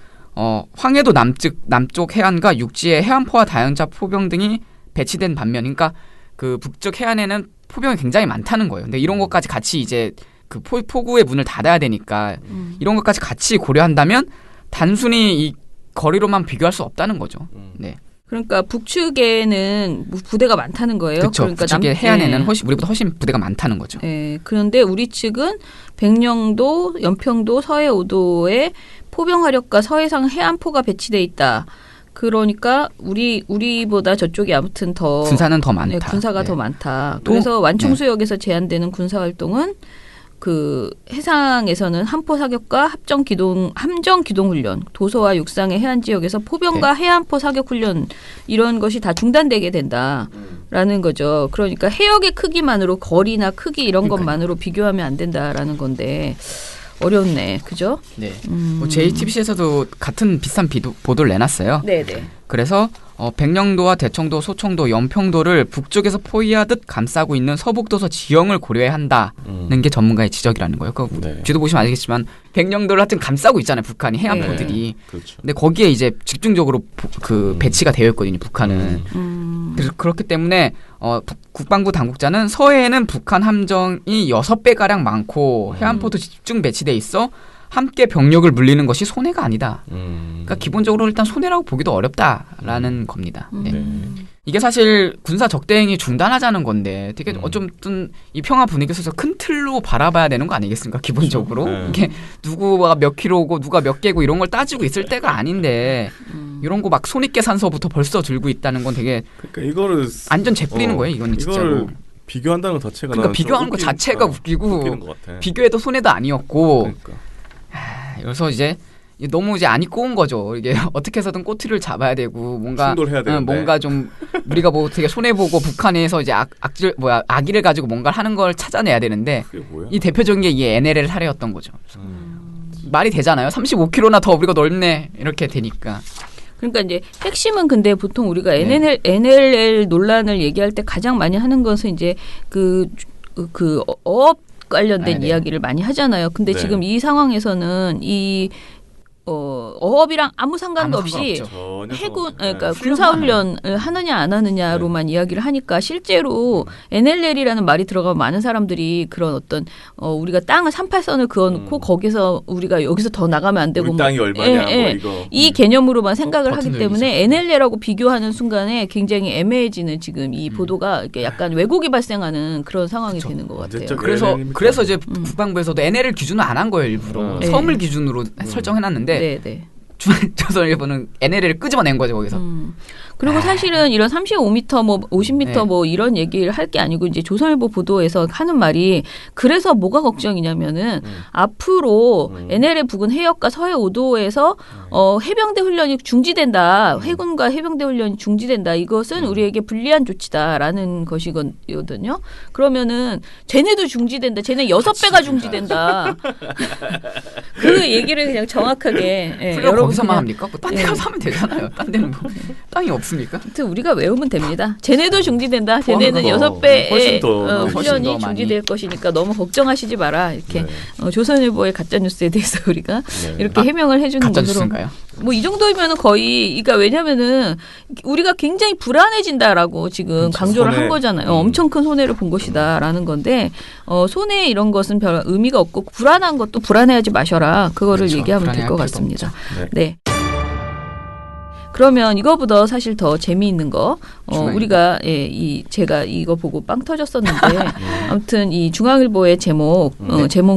[SPEAKER 1] 황해도 남쪽 해안과 육지의 해안포와 다연자 포병 등이 배치된 반면, 그러니까 그 북쪽 해안에는 포병이 굉장히 많다는 거예요. 근데 이런 것까지 같이 이제 그 포구의 문을 닫아야 되니까 이런 것까지 같이 고려한다면 단순히 이 거리로만 비교할 수 없다는 거죠. 네.
[SPEAKER 6] 그러니까 북측에는 부대가 많다는 거예요.
[SPEAKER 1] 그렇죠.
[SPEAKER 6] 그러니까
[SPEAKER 1] 북측의 해안에는 우리보다 훨씬 부대가 많다는 거죠.
[SPEAKER 6] 네. 그런데 우리 측은 백령도, 연평도, 서해 5도에 포병 화력과 서해상 해안포가 배치돼 있다. 그러니까 우리보다 저쪽이 아무튼 더
[SPEAKER 1] 군사는 더 많다.
[SPEAKER 6] 네, 군사가
[SPEAKER 1] 네.
[SPEAKER 6] 더 많다. 그래서 완충수역에서 제한되는 군사 활동은 그 해상에서는 함포 사격과 함정 기동 훈련, 도서와 육상의 해안 지역에서 포병과 해안포 사격 훈련 이런 것이 다 중단되게 된다라는 거죠. 그러니까 해역의 크기만으로 거리나 크기 이런 것만으로 비교하면 안 된다라는 건데 어렵네, 그죠?
[SPEAKER 1] 네. 뭐 JTBC에서도 같은 비슷한 보도를 내놨어요.
[SPEAKER 6] 네네.
[SPEAKER 1] 그래서 백령도와 대청도, 소청도, 연평도를 북쪽에서 포위하듯 감싸고 있는 서북도서 지형을 고려해야 한다는 게 전문가의 지적이라는 거예요. 그 뒤도 보시면 아시겠지만 백령도를 하여튼 감싸고 있잖아요. 북한이 해안포들이.
[SPEAKER 3] 그렇죠.
[SPEAKER 1] 근데 거기에 이제 집중적으로 그 배치가 되어 있거든요. 북한은. 그래서 그렇기 때문에 국방부 당국자는 서해에는 북한 함정이 6배가량 많고 해안포도 집중 배치돼 있어 함께 병력을 물리는 것이 손해가 아니다. 그러니까 기본적으로 일단 손해라고 보기도 어렵다라는 겁니다. 네. 이게 사실 군사 적대행위 중단하자는 건데 되게 어쨌든 이 평화 분위기 속에서 큰 틀로 바라봐야 되는 거 아니겠습니까? 기본적으로. 이게 누구가 몇 킬로고 누가 몇 개고 이런 걸 따지고 있을 때가 아닌데 이런 거 막 손익계산서부터 벌써 들고 있다는 건 되게
[SPEAKER 3] 그러니까 이거를
[SPEAKER 1] 완전 재뿌리는 거예요. 이건 진짜로.
[SPEAKER 3] 비교한다는 것 자체가
[SPEAKER 1] 그러니까 비교하는 것 자체가 웃기고
[SPEAKER 3] 웃기는 것 같아.
[SPEAKER 1] 비교해도 손해도 아니었고
[SPEAKER 3] 그러니까.
[SPEAKER 1] 그래서 이제 너무 이제 안이 꼬운 거죠. 이게 어떻게 해서든 꼬투리를 잡아야 되고 뭔가
[SPEAKER 3] 충돌해야 되는데.
[SPEAKER 1] 뭔가 좀 우리가 뭐 되게 손해 보고 북한에서 이제 악의를 가지고 뭔가를 하는 걸 찾아내야 되는데
[SPEAKER 3] 그게 뭐야?
[SPEAKER 1] 이 대표적인 게 이 NLL 사례였던 거죠. 말이 되잖아요. 35km나 더 우리가 넓네 이렇게 되니까.
[SPEAKER 6] 그러니까 이제 핵심은 근데 보통 우리가 NLL 논란을 얘기할 때 가장 많이 하는 것은 이제 그 어업 관련된 이야기를 많이 하잖아요. 근데 지금 이 상황에서는 이 어업이랑 아무 상관도 없이 해군 그러니까 군사훈련을 하느냐 안 하느냐로만 이야기를 하니까 실제로 NLL이라는 말이 들어가면 많은 사람들이 그런 어떤 우리가 땅을 38선을 그어놓고 거기서 우리가 여기서 더 나가면 안 되고
[SPEAKER 3] 우리 땅이 얼마냐 뭐 이거
[SPEAKER 6] 이 개념으로만 생각을 하기 때문에
[SPEAKER 1] 있었죠.
[SPEAKER 6] NLL하고 비교하는 순간에 굉장히 애매해지는 지금 이 보도가 이렇게 약간 왜곡이 발생하는 그런 상황이 되는 것 같아요.
[SPEAKER 1] 그래서 이제 국방부에서도 NLL 기준을 안 한 거예요. 일부러 섬을 기준으로 설정해놨는데
[SPEAKER 6] 네.
[SPEAKER 1] 조선일보는 NLL을 끄집어낸 거죠 거기서.
[SPEAKER 6] 그리고 사실은 이런 35m 뭐 50m 뭐 이런 얘기를 할 게 아니고 이제 조선일보 보도에서 하는 말이 그래서 뭐가 걱정이냐면은 앞으로 NLL 부근 해역과 서해 5도에서 해병대 훈련이 중지된다. 해군과 해병대 훈련이 중지된다. 이것은 우리에게 불리한 조치다라는 것이거든요. 그러면은 쟤네도 중지된다. 쟤네 6배가 중지된다. 그 얘기를 그냥 정확하게
[SPEAKER 1] 거기서만 합니까? 딴 데 가서 하면 되잖아요. 딴 데는 뭐 땅이 없습니까?
[SPEAKER 6] 하여튼 우리가 외우면 됩니다. 쟤네도 중지된다. 쟤네는 6배의 훈련이 중지될 것이니까 너무 걱정하시지 마라. 이렇게 조선일보의 가짜뉴스에 대해서 우리가 이렇게 해명을 해주는 것으로.
[SPEAKER 1] 가짜뉴스인가요?
[SPEAKER 6] 뭐 이 정도면은 거의 그러니까 왜냐면은 우리가 굉장히 불안해진다라고 지금 강조를 한 거잖아요. 엄청 큰 손해를 본 것이다라는 건데 손해 이런 것은 별 의미가 없고 불안한 것도 불안해하지 마셔라. 그거를 얘기하면 될 것 같습니다. 네. 그러면 이거보다 사실 더 재미있는 거 우리가 제가 이거 보고 빵 터졌었는데 아무튼 이 중앙일보의 제목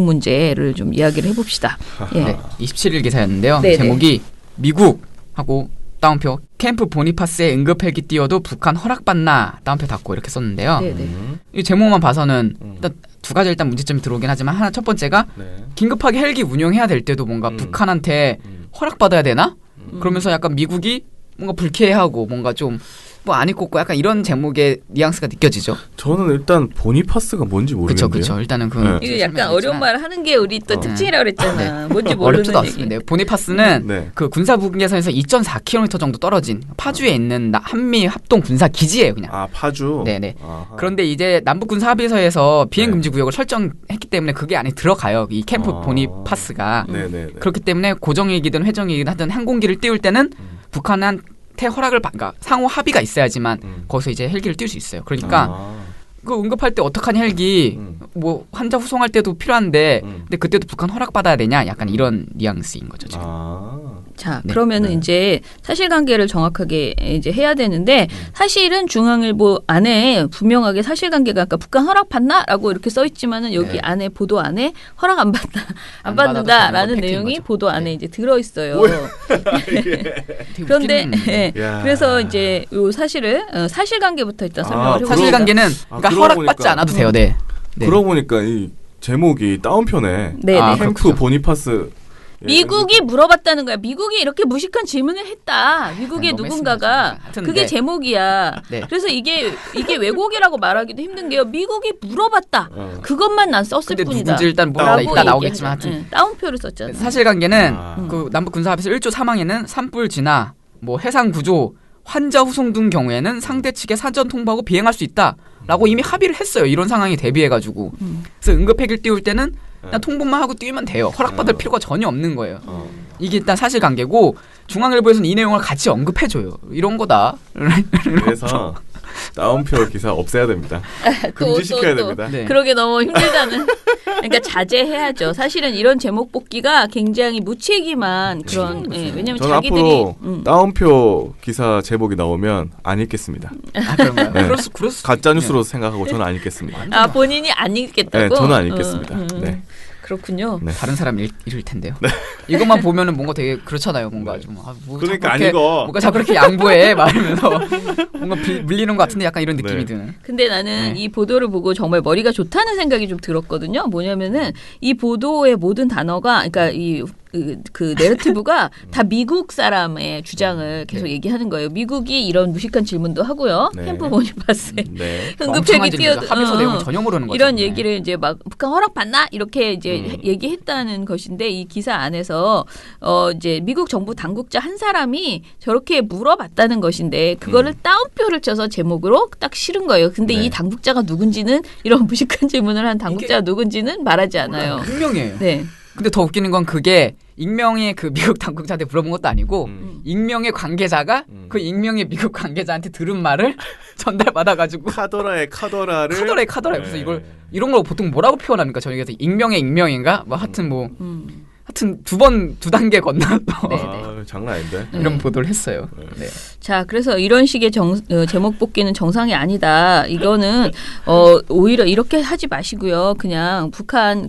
[SPEAKER 6] 문제를 좀 이야기를 해봅시다.
[SPEAKER 1] 네, 27일 기사였는데요.
[SPEAKER 6] 네네.
[SPEAKER 1] 제목이 미국하고 따옴표 캠프 보니파스에 응급 헬기 띄워도 북한 허락받나 따옴표 닫고 이렇게 썼는데요. 이 제목만 봐서는 일단 두 가지 일단 문제점이 들어오긴 하지만 하나 첫 번째가 긴급하게 헬기 운용해야 될 때도 뭔가 북한한테 허락받아야 되나? 그러면서 약간 미국이 뭔가 불쾌하고 뭔가 좀 뭐 안 입고 약간 이런 제목의 뉘앙스가 느껴지죠.
[SPEAKER 3] 저는 일단 보니파스가 뭔지 모르겠는데요.
[SPEAKER 1] 그렇죠. 일단은 그
[SPEAKER 3] 네.
[SPEAKER 6] 이거 약간 어려운 말 하는 게 우리 또 특징이라고 그랬잖아. 뭔지 모르는
[SPEAKER 1] 어렵지도
[SPEAKER 6] 얘기.
[SPEAKER 1] 않습니다. 보니파스는
[SPEAKER 3] 네.
[SPEAKER 1] 그 군사 분계선에서 2.4km 정도 떨어진 파주에 있는 한미 합동 군사 기지예요, 그냥.
[SPEAKER 3] 아 파주.
[SPEAKER 1] 네네.
[SPEAKER 3] 아하.
[SPEAKER 1] 그런데 이제 남북 군사 합의서에서 비행
[SPEAKER 3] 네.
[SPEAKER 1] 금지 구역을 설정했기 때문에 그게 안에 들어가요. 이 캠프
[SPEAKER 3] 아.
[SPEAKER 1] 보니파스가.
[SPEAKER 3] 네네.
[SPEAKER 1] 그렇기 때문에 고정이기든 회정이기든 하든 항공기를 띄울 때는 북한한테 허락을 그러니까 상호 합의가 있어야지만 거기서 이제 헬기를 띄울 수 있어요. 그러니까
[SPEAKER 3] 아.
[SPEAKER 1] 그 응급할 때 어떡하니 헬기 뭐 환자 후송할 때도 필요한데 근데 그때도 북한 허락 받아야 되냐? 약간 이런 뉘앙스인 거죠, 지금.
[SPEAKER 6] 자,
[SPEAKER 1] 네.
[SPEAKER 6] 그러면은
[SPEAKER 3] 네.
[SPEAKER 6] 이제 사실관계를 정확하게 이제 해야 되는데 사실은 중앙일보 안에 분명하게 사실관계가 아까 북한 허락 받나라고 이렇게 써 있지만은 여기
[SPEAKER 1] 네.
[SPEAKER 6] 안에 보도 안에 허락 안 받다 안
[SPEAKER 1] 안 받아도
[SPEAKER 6] 받는다라는
[SPEAKER 1] 되는 건
[SPEAKER 6] 내용이
[SPEAKER 1] 팩트인 거죠.
[SPEAKER 6] 보도 안에
[SPEAKER 1] 네.
[SPEAKER 6] 이제 들어 있어요.
[SPEAKER 1] 되게
[SPEAKER 6] 그런데
[SPEAKER 1] 웃기는
[SPEAKER 6] 예,
[SPEAKER 3] 야.
[SPEAKER 6] 그래서 이제 요 사실을 사실관계부터 일단 설명을 해보겠습니다.
[SPEAKER 1] 사실관계는 그러니까
[SPEAKER 3] 그러고
[SPEAKER 1] 허락받지
[SPEAKER 3] 보니까.
[SPEAKER 1] 않아도 돼요. 네. 네.
[SPEAKER 3] 그러고 보니까 이 제목이 다운표네.
[SPEAKER 6] 네,
[SPEAKER 1] 아,
[SPEAKER 6] 네.
[SPEAKER 3] 캠프 보니파스. 예,
[SPEAKER 6] 미국이 물어봤다는 거야. 미국이 이렇게 무식한 질문을 했다. 미국의
[SPEAKER 1] 너무
[SPEAKER 6] 누군가가
[SPEAKER 1] 했습니다, 하여튼
[SPEAKER 6] 그게
[SPEAKER 1] 네.
[SPEAKER 6] 제목이야.
[SPEAKER 1] 네.
[SPEAKER 6] 그래서 이게 왜곡이라고 말하기도 힘든 게요. 미국이 물어봤다. 그것만 난 썼을
[SPEAKER 1] 근데
[SPEAKER 6] 뿐이다.
[SPEAKER 1] 누군지 일단 몰라
[SPEAKER 6] 라고
[SPEAKER 1] 이따 나오겠지만
[SPEAKER 6] 얘기하죠.
[SPEAKER 1] 하여튼
[SPEAKER 6] 네, 다운표를 썼잖아.
[SPEAKER 1] 사실관계는
[SPEAKER 3] 아.
[SPEAKER 1] 그 남북 군사합의서 1조 3항에는 산불 진화, 뭐 해상 구조, 환자 후송 등 경우에는 상대 측에 사전 통보하고 비행할 수 있다라고 이미 합의를 했어요. 이런 상황에 대비해가지고. 그래서 응급핵을 띄울 때는 그냥 통보만 하고 뛰면 돼요. 허락받을 필요가 전혀 없는 거예요. 이게 일단 사실관계고 중앙일보에서는 이 내용을 같이 언급해줘요. 이런 거다.
[SPEAKER 3] 그래서 다운표 기사 없애야 됩니다. 금지시켜야 됩니다.
[SPEAKER 1] 네.
[SPEAKER 6] 그러게 너무 힘들다는. 그러니까 자제해야죠. 사실은 이런 제목 뽑기가 굉장히 무책임한 그런. 예, 왜냐하면
[SPEAKER 3] 저는
[SPEAKER 6] 자기들이
[SPEAKER 3] 앞으로 다운표 기사 제목이 나오면 안 읽겠습니다.
[SPEAKER 1] 아, 그런가요?
[SPEAKER 3] 네.
[SPEAKER 1] 그럴 수
[SPEAKER 3] 가짜 뉴스로 생각하고 저는 안 읽겠습니다.
[SPEAKER 6] 아 본인이 안 읽겠다고.
[SPEAKER 3] 네, 저는 안 읽겠습니다. 네.
[SPEAKER 6] 그렇군요.
[SPEAKER 3] 네.
[SPEAKER 1] 다른 사람 읽을 텐데요. 이것만 보면은 뭔가 되게 그렇잖아요. 뭔가 좀 뭐
[SPEAKER 3] 그러니까
[SPEAKER 1] 자꾸
[SPEAKER 3] 안
[SPEAKER 1] 이렇게
[SPEAKER 3] 읽어.
[SPEAKER 1] 뭔가 자꾸 이렇게 양보해 말하면서 뭔가 물리는 것 같은데 약간 이런 느낌이
[SPEAKER 3] 네.
[SPEAKER 1] 드는.
[SPEAKER 6] 근데 나는
[SPEAKER 1] 네.
[SPEAKER 6] 이 보도를 보고 정말 머리가 좋다는 생각이 좀 들었거든요. 뭐냐면은 이 보도의 모든 단어가, 그러니까 그 내러티브가 다 미국 사람의 주장을 계속 얘기하는 거예요. 미국이 이런 무식한 질문도 하고요.
[SPEAKER 3] 네.
[SPEAKER 6] 캠프 보니파스에
[SPEAKER 3] 네.
[SPEAKER 6] 응급핵이 뛰어들
[SPEAKER 1] 합의서 내용을 전혀 모르는 거죠.
[SPEAKER 6] 이런
[SPEAKER 1] 네.
[SPEAKER 6] 얘기를 이제 막 북한 허락 받나 이렇게 이제 얘기했다는 것인데 이 기사 안에서 이제 미국 정부 당국자 한 사람이 저렇게 물어봤다는 것인데 그거를 따옴표를 쳐서 제목으로 딱 실은 거예요. 근데
[SPEAKER 3] 네.
[SPEAKER 6] 이 당국자가 누군지는 이런 무식한 질문을 한 당국자가 누군지는 말하지 않아요.
[SPEAKER 1] 익명이에요.
[SPEAKER 6] 네.
[SPEAKER 1] 근데 더 웃기는 건 그게 익명의 그 미국 당국자한테 물어본 것도 아니고 익명의 관계자가 그 익명의 미국 관계자한테 들은 말을 전달받아가지고
[SPEAKER 3] 카더라의 카더라를
[SPEAKER 1] 카더라. 그래서 이걸 이런 걸 보통 뭐라고 표현합니까? 저희가 익명의 익명인가? 뭐 하여튼 하여튼 두 단계 건너서
[SPEAKER 3] 아, 장난 아닌데.
[SPEAKER 1] 이런 보도를 했어요. 네.
[SPEAKER 6] 자, 그래서 이런 식의 제목 뽑기는 정상이 아니다. 이거는 오히려 이렇게 하지 마시고요. 그냥 북한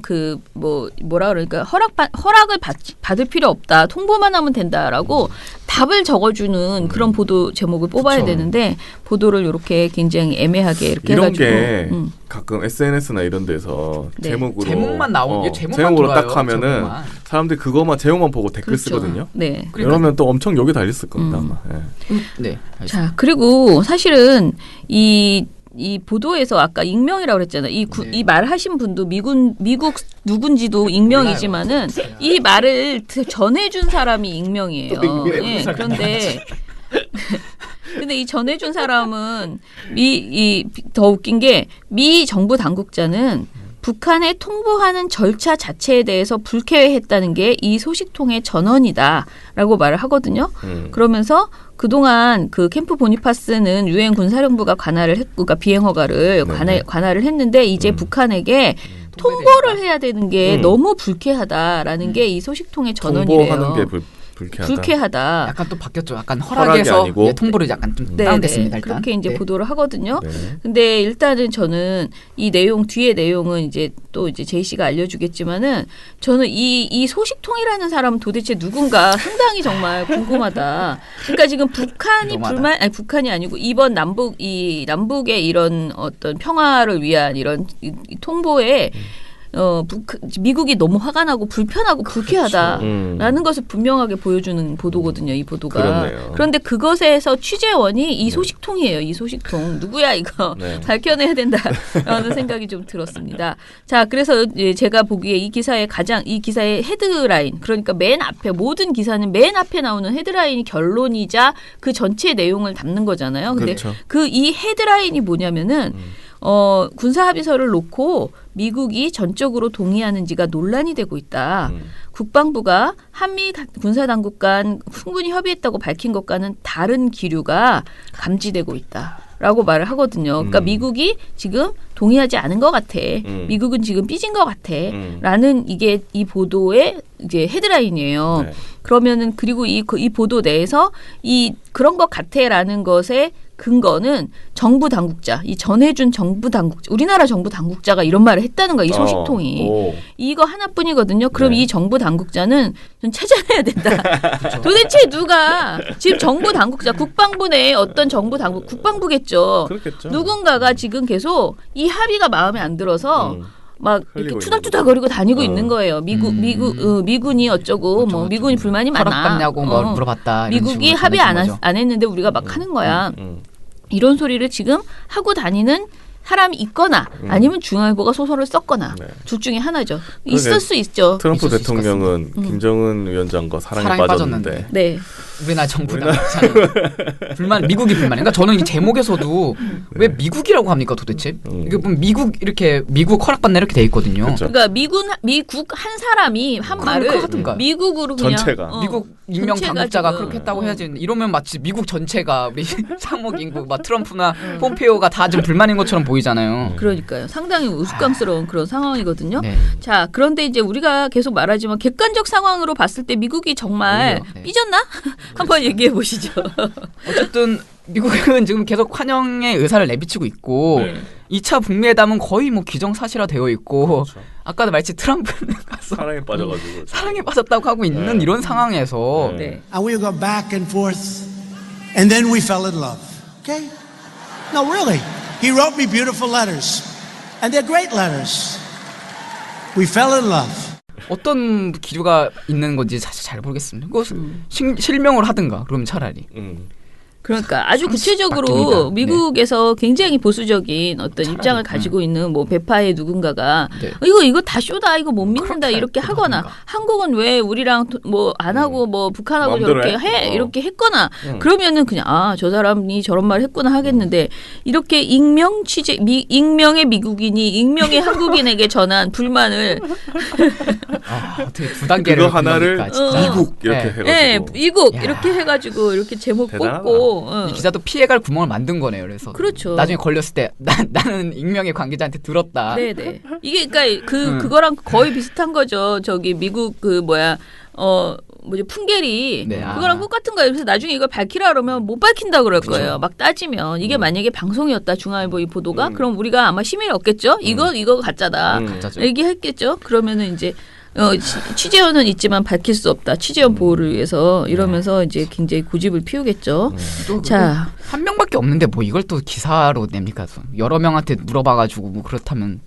[SPEAKER 6] 뭐라 그러니까 허락을 받을 필요 없다. 통보만 하면 된다라고 답을 적어주는 그런 보도 제목을 뽑아야
[SPEAKER 3] 그쵸.
[SPEAKER 6] 되는데 보도를 이렇게 굉장히 애매하게 이렇게
[SPEAKER 3] 이런
[SPEAKER 6] 해가지고
[SPEAKER 3] 게 가끔 SNS나 이런 데서
[SPEAKER 6] 네.
[SPEAKER 3] 제목으로
[SPEAKER 1] 제목만 나오는 게 제목만
[SPEAKER 3] 제목으로
[SPEAKER 1] 좋아요,
[SPEAKER 3] 딱 하면은
[SPEAKER 1] 제목만.
[SPEAKER 3] 사람들이 그거만 제목만 보고 댓글
[SPEAKER 6] 그렇죠.
[SPEAKER 3] 쓰거든요.
[SPEAKER 6] 네.
[SPEAKER 3] 이러면 또 엄청 욕이 달렸을 겁니다 아마. 예.
[SPEAKER 1] 네.
[SPEAKER 6] 자, 그리고 사실은 이 보도에서 아까 익명이라고 그랬잖아요. 이 말을 하신 분도 미국 누군지도 익명이지만은 이 말을 전해준 사람이 익명이에요. 예, 그런데 근데 이 전해준 사람은 더 웃긴 게 미 정부 당국자는 북한에 통보하는 절차 자체에 대해서 불쾌했다는 게 이 소식통의 전언이다라고 말을 하거든요. 그러면서 그동안 그 캠프 보니파스는 유엔 군사령부가 관할을 했고, 그러니까 비행 허가를 관할을 했는데 이제 북한에게 통보를 해야 되는 게 너무 불쾌하다라는 게 이 소식통의 전언이래요.
[SPEAKER 3] 통보하는 게 불쾌하다.
[SPEAKER 1] 약간 또 바뀌었죠. 약간
[SPEAKER 3] 허락이
[SPEAKER 1] 허락에서
[SPEAKER 3] 아니고.
[SPEAKER 1] 통보를 약간 좀
[SPEAKER 6] 네,
[SPEAKER 1] 다운됐습니다.
[SPEAKER 6] 네.
[SPEAKER 1] 일단.
[SPEAKER 6] 그렇게 이제
[SPEAKER 1] 네.
[SPEAKER 6] 보도를 하거든요.
[SPEAKER 3] 네.
[SPEAKER 6] 근데 일단은 저는 이 내용 뒤에 내용은 이제 또 이제 제이 씨가 알려주겠지만은 저는 이 소식통이라는 사람은 도대체 누군가 상당히 정말 궁금하다. 그러니까 지금 북한이 북한이 아니고 이번 남북의 이런 어떤 평화를 위한 이런 이 통보에 미국이 너무 화가 나고 불편하고 불쾌하다라는 것을 분명하게 보여주는 보도거든요. 이 보도가.
[SPEAKER 3] 그렇네요.
[SPEAKER 6] 그런데 그것에서 취재원이 이 소식통이에요. 이 소식통. 누구야 이거.
[SPEAKER 3] 네.
[SPEAKER 6] 밝혀내야 된다라는 생각이 좀 들었습니다. 자, 그래서 제가 보기에 이 기사의 헤드라인, 그러니까 맨 앞에, 모든 기사는 맨 앞에 나오는 헤드라인이 결론이자 그 전체 내용을 담는 거잖아요. 근데
[SPEAKER 3] 그렇죠.
[SPEAKER 6] 이 헤드라인이 뭐냐면은 군사 합의서를 놓고 미국이 전적으로 동의하는지가 논란이 되고 있다. 국방부가 한미 군사 당국 간 충분히 협의했다고 밝힌 것과는 다른 기류가 감지되고 있다라고 말을 하거든요. 그러니까 미국이 지금 동의하지 않은 것 같아. 미국은 지금 삐진 것 같아. 라는 이게 이 보도의 이제 헤드라인이에요.
[SPEAKER 3] 네.
[SPEAKER 6] 그러면은 그리고 이 보도 내에서 그런 것 같아라는 것에 근거는 정부 당국자, 이 전해준 정부 당국자, 우리나라 정부 당국자가 이런 말을 했다는 거야, 이 소식통이. 이거 하나뿐이거든요. 그럼
[SPEAKER 3] 네.
[SPEAKER 6] 이 정부 당국자는 좀 찾아내야 된다. 도대체 누가 지금 정부 당국자, 국방부 내에 어떤 정부 당국, 국방부겠죠.
[SPEAKER 3] 그렇겠죠.
[SPEAKER 6] 누군가가 지금 계속 이 합의가 마음에 안 들어서 막 이렇게
[SPEAKER 3] 흘리고
[SPEAKER 6] 투닥투닥거리고 다니고 있는 거예요. 미군이 어쩌고
[SPEAKER 1] 그렇죠,
[SPEAKER 6] 뭐
[SPEAKER 1] 그렇죠.
[SPEAKER 6] 미군이 불만이 많아.
[SPEAKER 1] 허락받냐고 뭐 물어봤다. 이런
[SPEAKER 6] 미국이
[SPEAKER 1] 식으로
[SPEAKER 6] 합의
[SPEAKER 1] 전해준 거죠.
[SPEAKER 6] 안 했는데 우리가 막 하는 거야. 이런 소리를 지금 하고 다니는 사람이 있거나 아니면 중앙일보가 소설을 썼거나
[SPEAKER 3] 네.
[SPEAKER 6] 둘 중에 하나죠. 있을 수 있죠.
[SPEAKER 3] 트럼프
[SPEAKER 1] 있을 수 있을 것
[SPEAKER 3] 대통령은 김정은 위원장과 사랑에 빠졌는데.
[SPEAKER 6] 네.
[SPEAKER 1] 우리나라 정부 당국자는 불만, 미국이 불만. 그러니까 저는 이 제목에서도 왜 미국이라고 합니까 도대체? 이게 보면 미국 허락받나 이렇게 돼 있거든요.
[SPEAKER 3] 그렇죠.
[SPEAKER 6] 그러니까 미국 한 사람이 한 말을
[SPEAKER 1] 하든가.
[SPEAKER 6] 미국으로 그냥
[SPEAKER 3] 전체가.
[SPEAKER 1] 미국 임명
[SPEAKER 6] 전체가
[SPEAKER 1] 당국자가
[SPEAKER 6] 지금.
[SPEAKER 1] 그렇게 했다고 해야지. 이러면 마치 미국 전체가 우리 상무인국, 막 트럼프나 폼페이오가 다 좀 불만인 것처럼 보이잖아요.
[SPEAKER 6] 그러니까요. 상당히 우스꽝스러운 그런 상황이거든요.
[SPEAKER 1] 네.
[SPEAKER 6] 자, 그런데 이제 우리가 계속 말하지만 객관적 상황으로 봤을 때 미국이 정말
[SPEAKER 1] 오히려, 네.
[SPEAKER 6] 삐졌나? 한번 얘기해 보시죠.
[SPEAKER 1] 어쨌든 미국은 지금 계속 환영의 의사를 내비치고 있고
[SPEAKER 6] 네.
[SPEAKER 1] 2차 북미회담은 거의 뭐 기정사실화 되어 있고
[SPEAKER 3] 그렇죠.
[SPEAKER 1] 아까도 말했지 트럼프는 가서
[SPEAKER 3] 사랑에 빠져가지고.
[SPEAKER 1] 사랑에 빠졌다고 하고 있는
[SPEAKER 3] 네.
[SPEAKER 1] 이런 상황에서
[SPEAKER 6] 네.
[SPEAKER 2] And we go back and forth, and then we fell in love. Okay? No, really. He wrote me beautiful letters, and they're great letters. We fell in love.
[SPEAKER 1] 어떤 기류가 있는 건지 사실 잘 모르겠습니다. 그거 실명을 하든가 그러면 차라리.
[SPEAKER 6] 그러니까 아주 구체적으로
[SPEAKER 1] 바뀝니다.
[SPEAKER 6] 미국에서 굉장히 보수적인 어떤 입장을 가지고 있는 뭐 배파의 누군가가
[SPEAKER 1] 네.
[SPEAKER 6] 이거 다 쇼다 이거 못 믿는다
[SPEAKER 1] 그렇게
[SPEAKER 6] 이렇게
[SPEAKER 1] 할
[SPEAKER 6] 하거나
[SPEAKER 1] 거라든가.
[SPEAKER 6] 한국은 왜 우리랑 뭐 안 하고 뭐 북한하고
[SPEAKER 3] 마음대로
[SPEAKER 6] 저렇게
[SPEAKER 3] 해?
[SPEAKER 6] 해 이렇게 했거나 그러면은 그냥 저 사람이 저런 말 했구나 하겠는데 이렇게 익명의 미국인이 익명의 한국인에게 전한 불만을
[SPEAKER 1] 어떻게 두 단계를
[SPEAKER 3] 그거 하나를
[SPEAKER 1] 불러니까, 진짜.
[SPEAKER 3] 미국 이렇게
[SPEAKER 1] 네.
[SPEAKER 3] 해가지고.
[SPEAKER 6] 네, 미국
[SPEAKER 1] 야.
[SPEAKER 6] 이렇게 해가지고 이렇게 제목
[SPEAKER 3] 대단하다.
[SPEAKER 6] 뽑고
[SPEAKER 1] 이 기자도 피해갈 구멍을 만든 거네요. 그래서
[SPEAKER 6] 그렇죠.
[SPEAKER 1] 나중에 걸렸을 때 나는 익명의 관계자한테 들었다.
[SPEAKER 6] 네네. 이게 그러니까 그거랑 거의 비슷한 거죠. 저기 미국 풍계리
[SPEAKER 1] 네,
[SPEAKER 6] 그거랑 똑같은 거예요. 그래서 나중에 이걸 밝히라 그러면 못 밝힌다 그럴 거예요. 막 따지면 이게 만약에 방송이었다 중앙일보 이 보도가 그럼 우리가 아마 심의를 얻겠죠. 이거 가짜다
[SPEAKER 1] 가짜죠.
[SPEAKER 6] 얘기했겠죠. 그러면은 이제 취재원은 있지만 밝힐 수 없다. 취재원 보호를 위해서 이러면서 이제 굉장히 고집을 피우겠죠. 자,
[SPEAKER 1] 한 명밖에 없는데 뭐 이걸 또 기사로 냅니까? 여러 명한테 물어봐가지고 뭐 그렇다면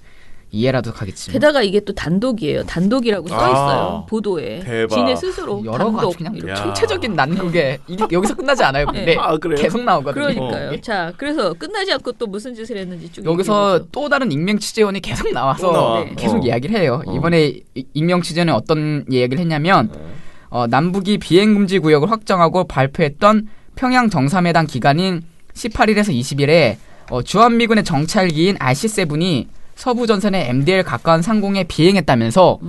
[SPEAKER 1] 이해라도 가겠지.
[SPEAKER 6] 게다가 이게 또 단독이에요. 단독이라고 써 있어요. 보도에.
[SPEAKER 3] 대박.
[SPEAKER 6] 지네 스스로
[SPEAKER 1] 여러 가
[SPEAKER 6] 단독.
[SPEAKER 1] 그냥
[SPEAKER 6] 이렇게.
[SPEAKER 3] 야.
[SPEAKER 1] 총체적인 난국에 이게 여기서 끝나지 않아요. 근데
[SPEAKER 3] 아, 그래요?
[SPEAKER 1] 계속 나오거든요.
[SPEAKER 6] 그러니까요. 자, 그래서 끝나지 않고 또 무슨 짓을 했는지 쭉
[SPEAKER 1] 여기서
[SPEAKER 6] 얘기해보죠.
[SPEAKER 1] 또 다른 익명 취재원이 계속 나와서
[SPEAKER 3] 또 나와.
[SPEAKER 6] 네.
[SPEAKER 1] 계속 이야기를 해요. 이번에 익명 취재원은 어떤 이야기를 했냐면 남북이 비행금지 구역을 확정하고 발표했던 평양 정상회담 기간인 18일에서 20일에 주한미군의 정찰기인 RC-7이 서부 전선의 MDL 가까운 상공에 비행했다면서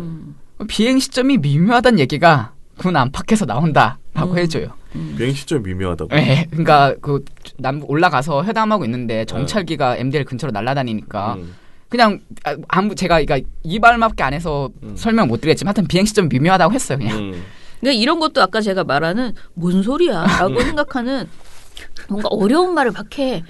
[SPEAKER 1] 비행 시점이 미묘하다는 얘기가 군 안팎에서 나온다라고 해줘요.
[SPEAKER 3] 비행 시점 미묘하다고.
[SPEAKER 1] 네, 그러니까 그 남북 올라가서 회담하고 있는데 정찰기가 MDL 근처로 날아다니니까 그냥 제가 그러니까 이 말밖에 안 해서 설명 못 드리겠지만 하여튼 비행 시점이 미묘하다고 했어요. 그냥.
[SPEAKER 6] 그러니까 이런 것도 아까 제가 말하는 뭔 소리야라고 생각하는 뭔가 어려운 말을 막 해.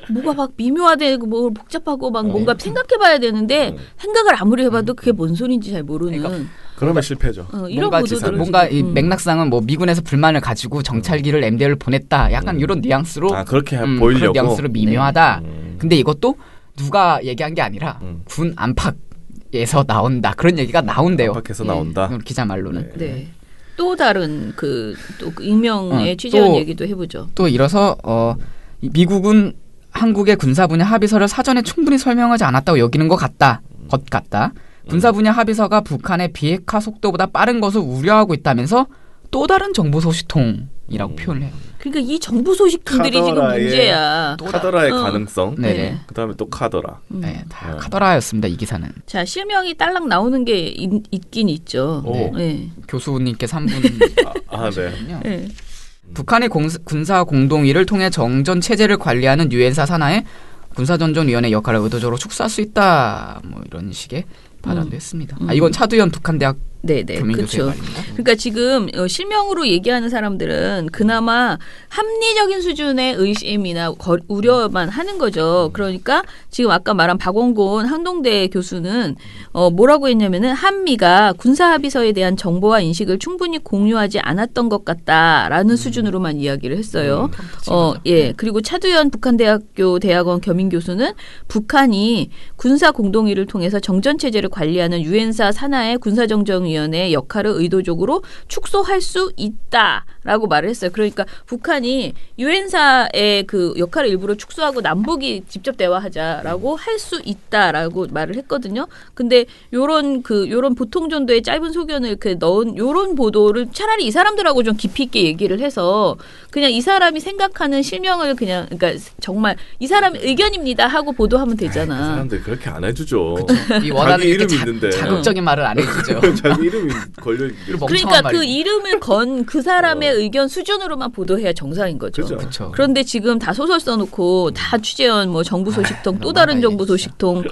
[SPEAKER 6] 뭐가 막 미묘하고 뭐 복잡하고 막 뭔가 생각해봐야 되는데 생각을 아무리 해봐도 그게 뭔 소리인지 잘 모르는.
[SPEAKER 3] 그러면 실패죠.
[SPEAKER 6] 이런 보도들을
[SPEAKER 1] 뭔가 이 맥락상은 뭐 미군에서 불만을 가지고 정찰기를 MDL을 보냈다. 약간 이런 뉘앙스로
[SPEAKER 3] 그렇게
[SPEAKER 1] 그런
[SPEAKER 3] 보이려고.
[SPEAKER 1] 뉘앙스로 미묘하다. 근데 이것도 누가 얘기한 게 아니라 군 안팎 안팎에서 나온다. 그런 얘기가 나온대요.
[SPEAKER 3] 밖에서 나온다.
[SPEAKER 1] 기자 말로는.
[SPEAKER 6] 네. 또 다른 그 익명의 취재원 얘기도 해보죠.
[SPEAKER 1] 또 이뤄서 미국은 한국의 군사 분야 합의서를 사전에 충분히 설명하지 않았다고 여기는 것 같다. 군사 분야 합의서가 북한의 비핵화 속도보다 빠른 것을 우려하고 있다면서 또 다른 정보 소식통이라고 표현을 해요.
[SPEAKER 6] 그러니까 이 정보 소식통들이 지금 문제야.
[SPEAKER 3] 카더라의 가능성.
[SPEAKER 1] 네네.
[SPEAKER 3] 그다음에 또 카더라.
[SPEAKER 1] 네, 다 카더라였습니다. 이 기사는.
[SPEAKER 6] 자, 실명이 딸랑 나오는 게 있긴 있죠. 네.
[SPEAKER 1] 교수님께서 한 분.
[SPEAKER 3] 네.
[SPEAKER 6] 네.
[SPEAKER 1] 북한의 군사 공동위를 통해 정전 체제를 관리하는 유엔사 산하의 군사전전위원회 역할을 의도적으로 축소할 수 있다. 뭐 이런 식의 발언도 했습니다. 이건 차두현 북한대학 교민교수의 말입니다.
[SPEAKER 6] 그러니까 지금 실명으로 얘기하는 사람들은 그나마 합리적인 수준의 의심이나 우려만 하는 거죠. 그러니까 지금 아까 말한 박원곤 한동대 교수는 뭐라고 했냐면은 한미가 군사합의서에 대한 정보와 인식을 충분히 공유하지 않았던 것 같다라는 수준으로만 이야기를 했어요. 예. 그리고 차두현 북한대학교 대학원 겸임교수는 북한이 군사 공동위를 통해서 정전체제를 관리하는 유엔사 산하의 군사정전위원회 역할을 의도적으로 축소할 수 있다라고 말을 했어요. 그러니까 북한이 유엔사의 그 역할을 일부러 축소하고 남북이 직접 대화하자라고 할 수 있다라고 말을 했거든요. 근데 요런 보통 정도의 짧은 소견을 이렇게 넣은 요런 보도를 차라리 이 사람들하고 좀 깊이 있게 얘기를 해서 그냥 이 사람이 생각하는 실명을 그냥 그러니까 정말 이 사람 의견입니다 하고 보도하면 되잖아.
[SPEAKER 3] 그 사람들 그렇게 안 해주죠.
[SPEAKER 1] 이 원하는
[SPEAKER 3] 이름 있는데
[SPEAKER 1] 자극적인 말을 안 해주죠.
[SPEAKER 3] 자기 이름이 걸려 있는.
[SPEAKER 6] 그러니까 그 이름을 건 그 사람의 의견 수준으로만 보도해야 정상인 거죠.
[SPEAKER 3] 그쵸.
[SPEAKER 6] 그런데 지금 다 소설 써놓고 다 취재원 뭐 정부 소식통 또 다른 정부 소식통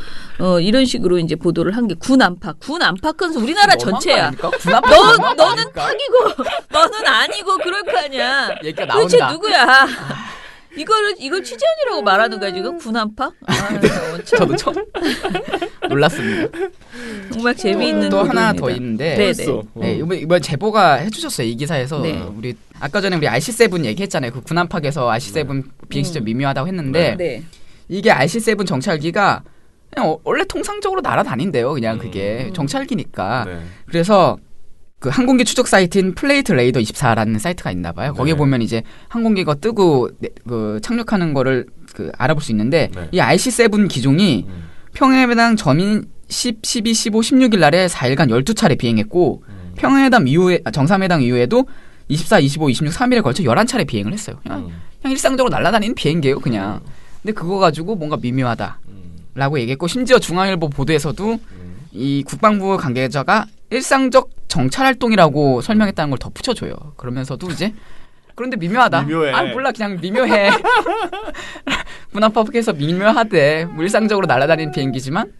[SPEAKER 6] 이런 식으로 이제 보도를 한 게 군 안팎은 우리나라 전체야. 너는 탁이고 너는 아니고 그럴 거 아니야.
[SPEAKER 1] 얘기가 나온다.
[SPEAKER 6] 도대체 누구야? 이걸 취재원이라고 말하는 거야 지금 군 안팎?
[SPEAKER 1] 저도 처음 놀랐습니다.
[SPEAKER 6] 정말 재미있는
[SPEAKER 1] 또 하나
[SPEAKER 6] 보도입니다.
[SPEAKER 1] 더 있는데 네, 이번 제보가 해주셨어요. 이 기사에서 우리 아까 전에 우리 RC7 얘기했잖아요. 그 군 안팎에서 RC7 비행 시점 미묘하다고 했는데 이게 RC7 정찰기가 그냥 원래 통상적으로 날아다닌대요. 그냥 그게 정찰기니까. 그래서 그 항공기 추적 사이트인 플레이트 레이더 24라는 사이트가 있나 봐요. 거기에 보면 이제 항공기가 뜨고 그 착륙하는 거를 그 알아볼 수 있는데 이 RC7 기종이 평해당 전인 10, 12, 15, 16일 날에 4일간 12차례 비행했고 평해담 이후에 정상회담 이후에도 24, 25, 26, 3일에 걸쳐 11차례 비행을 했어요. 그냥 일상적으로 날아다니는 비행기예요, 그냥. 근데 그거 가지고 뭔가 미묘하다라고 얘기했고 심지어 중앙일보 보도에서도 이 국방부 관계자가 일상적 정찰 활동이라고 설명했다는 걸 덧붙여줘요. 그러면서도 이제 그런데 미묘하다.
[SPEAKER 3] 미묘해.
[SPEAKER 1] 아 몰라 그냥 미묘해. 문화법에서 미묘하대. 뭐 일상적으로 날아다니는 비행기지만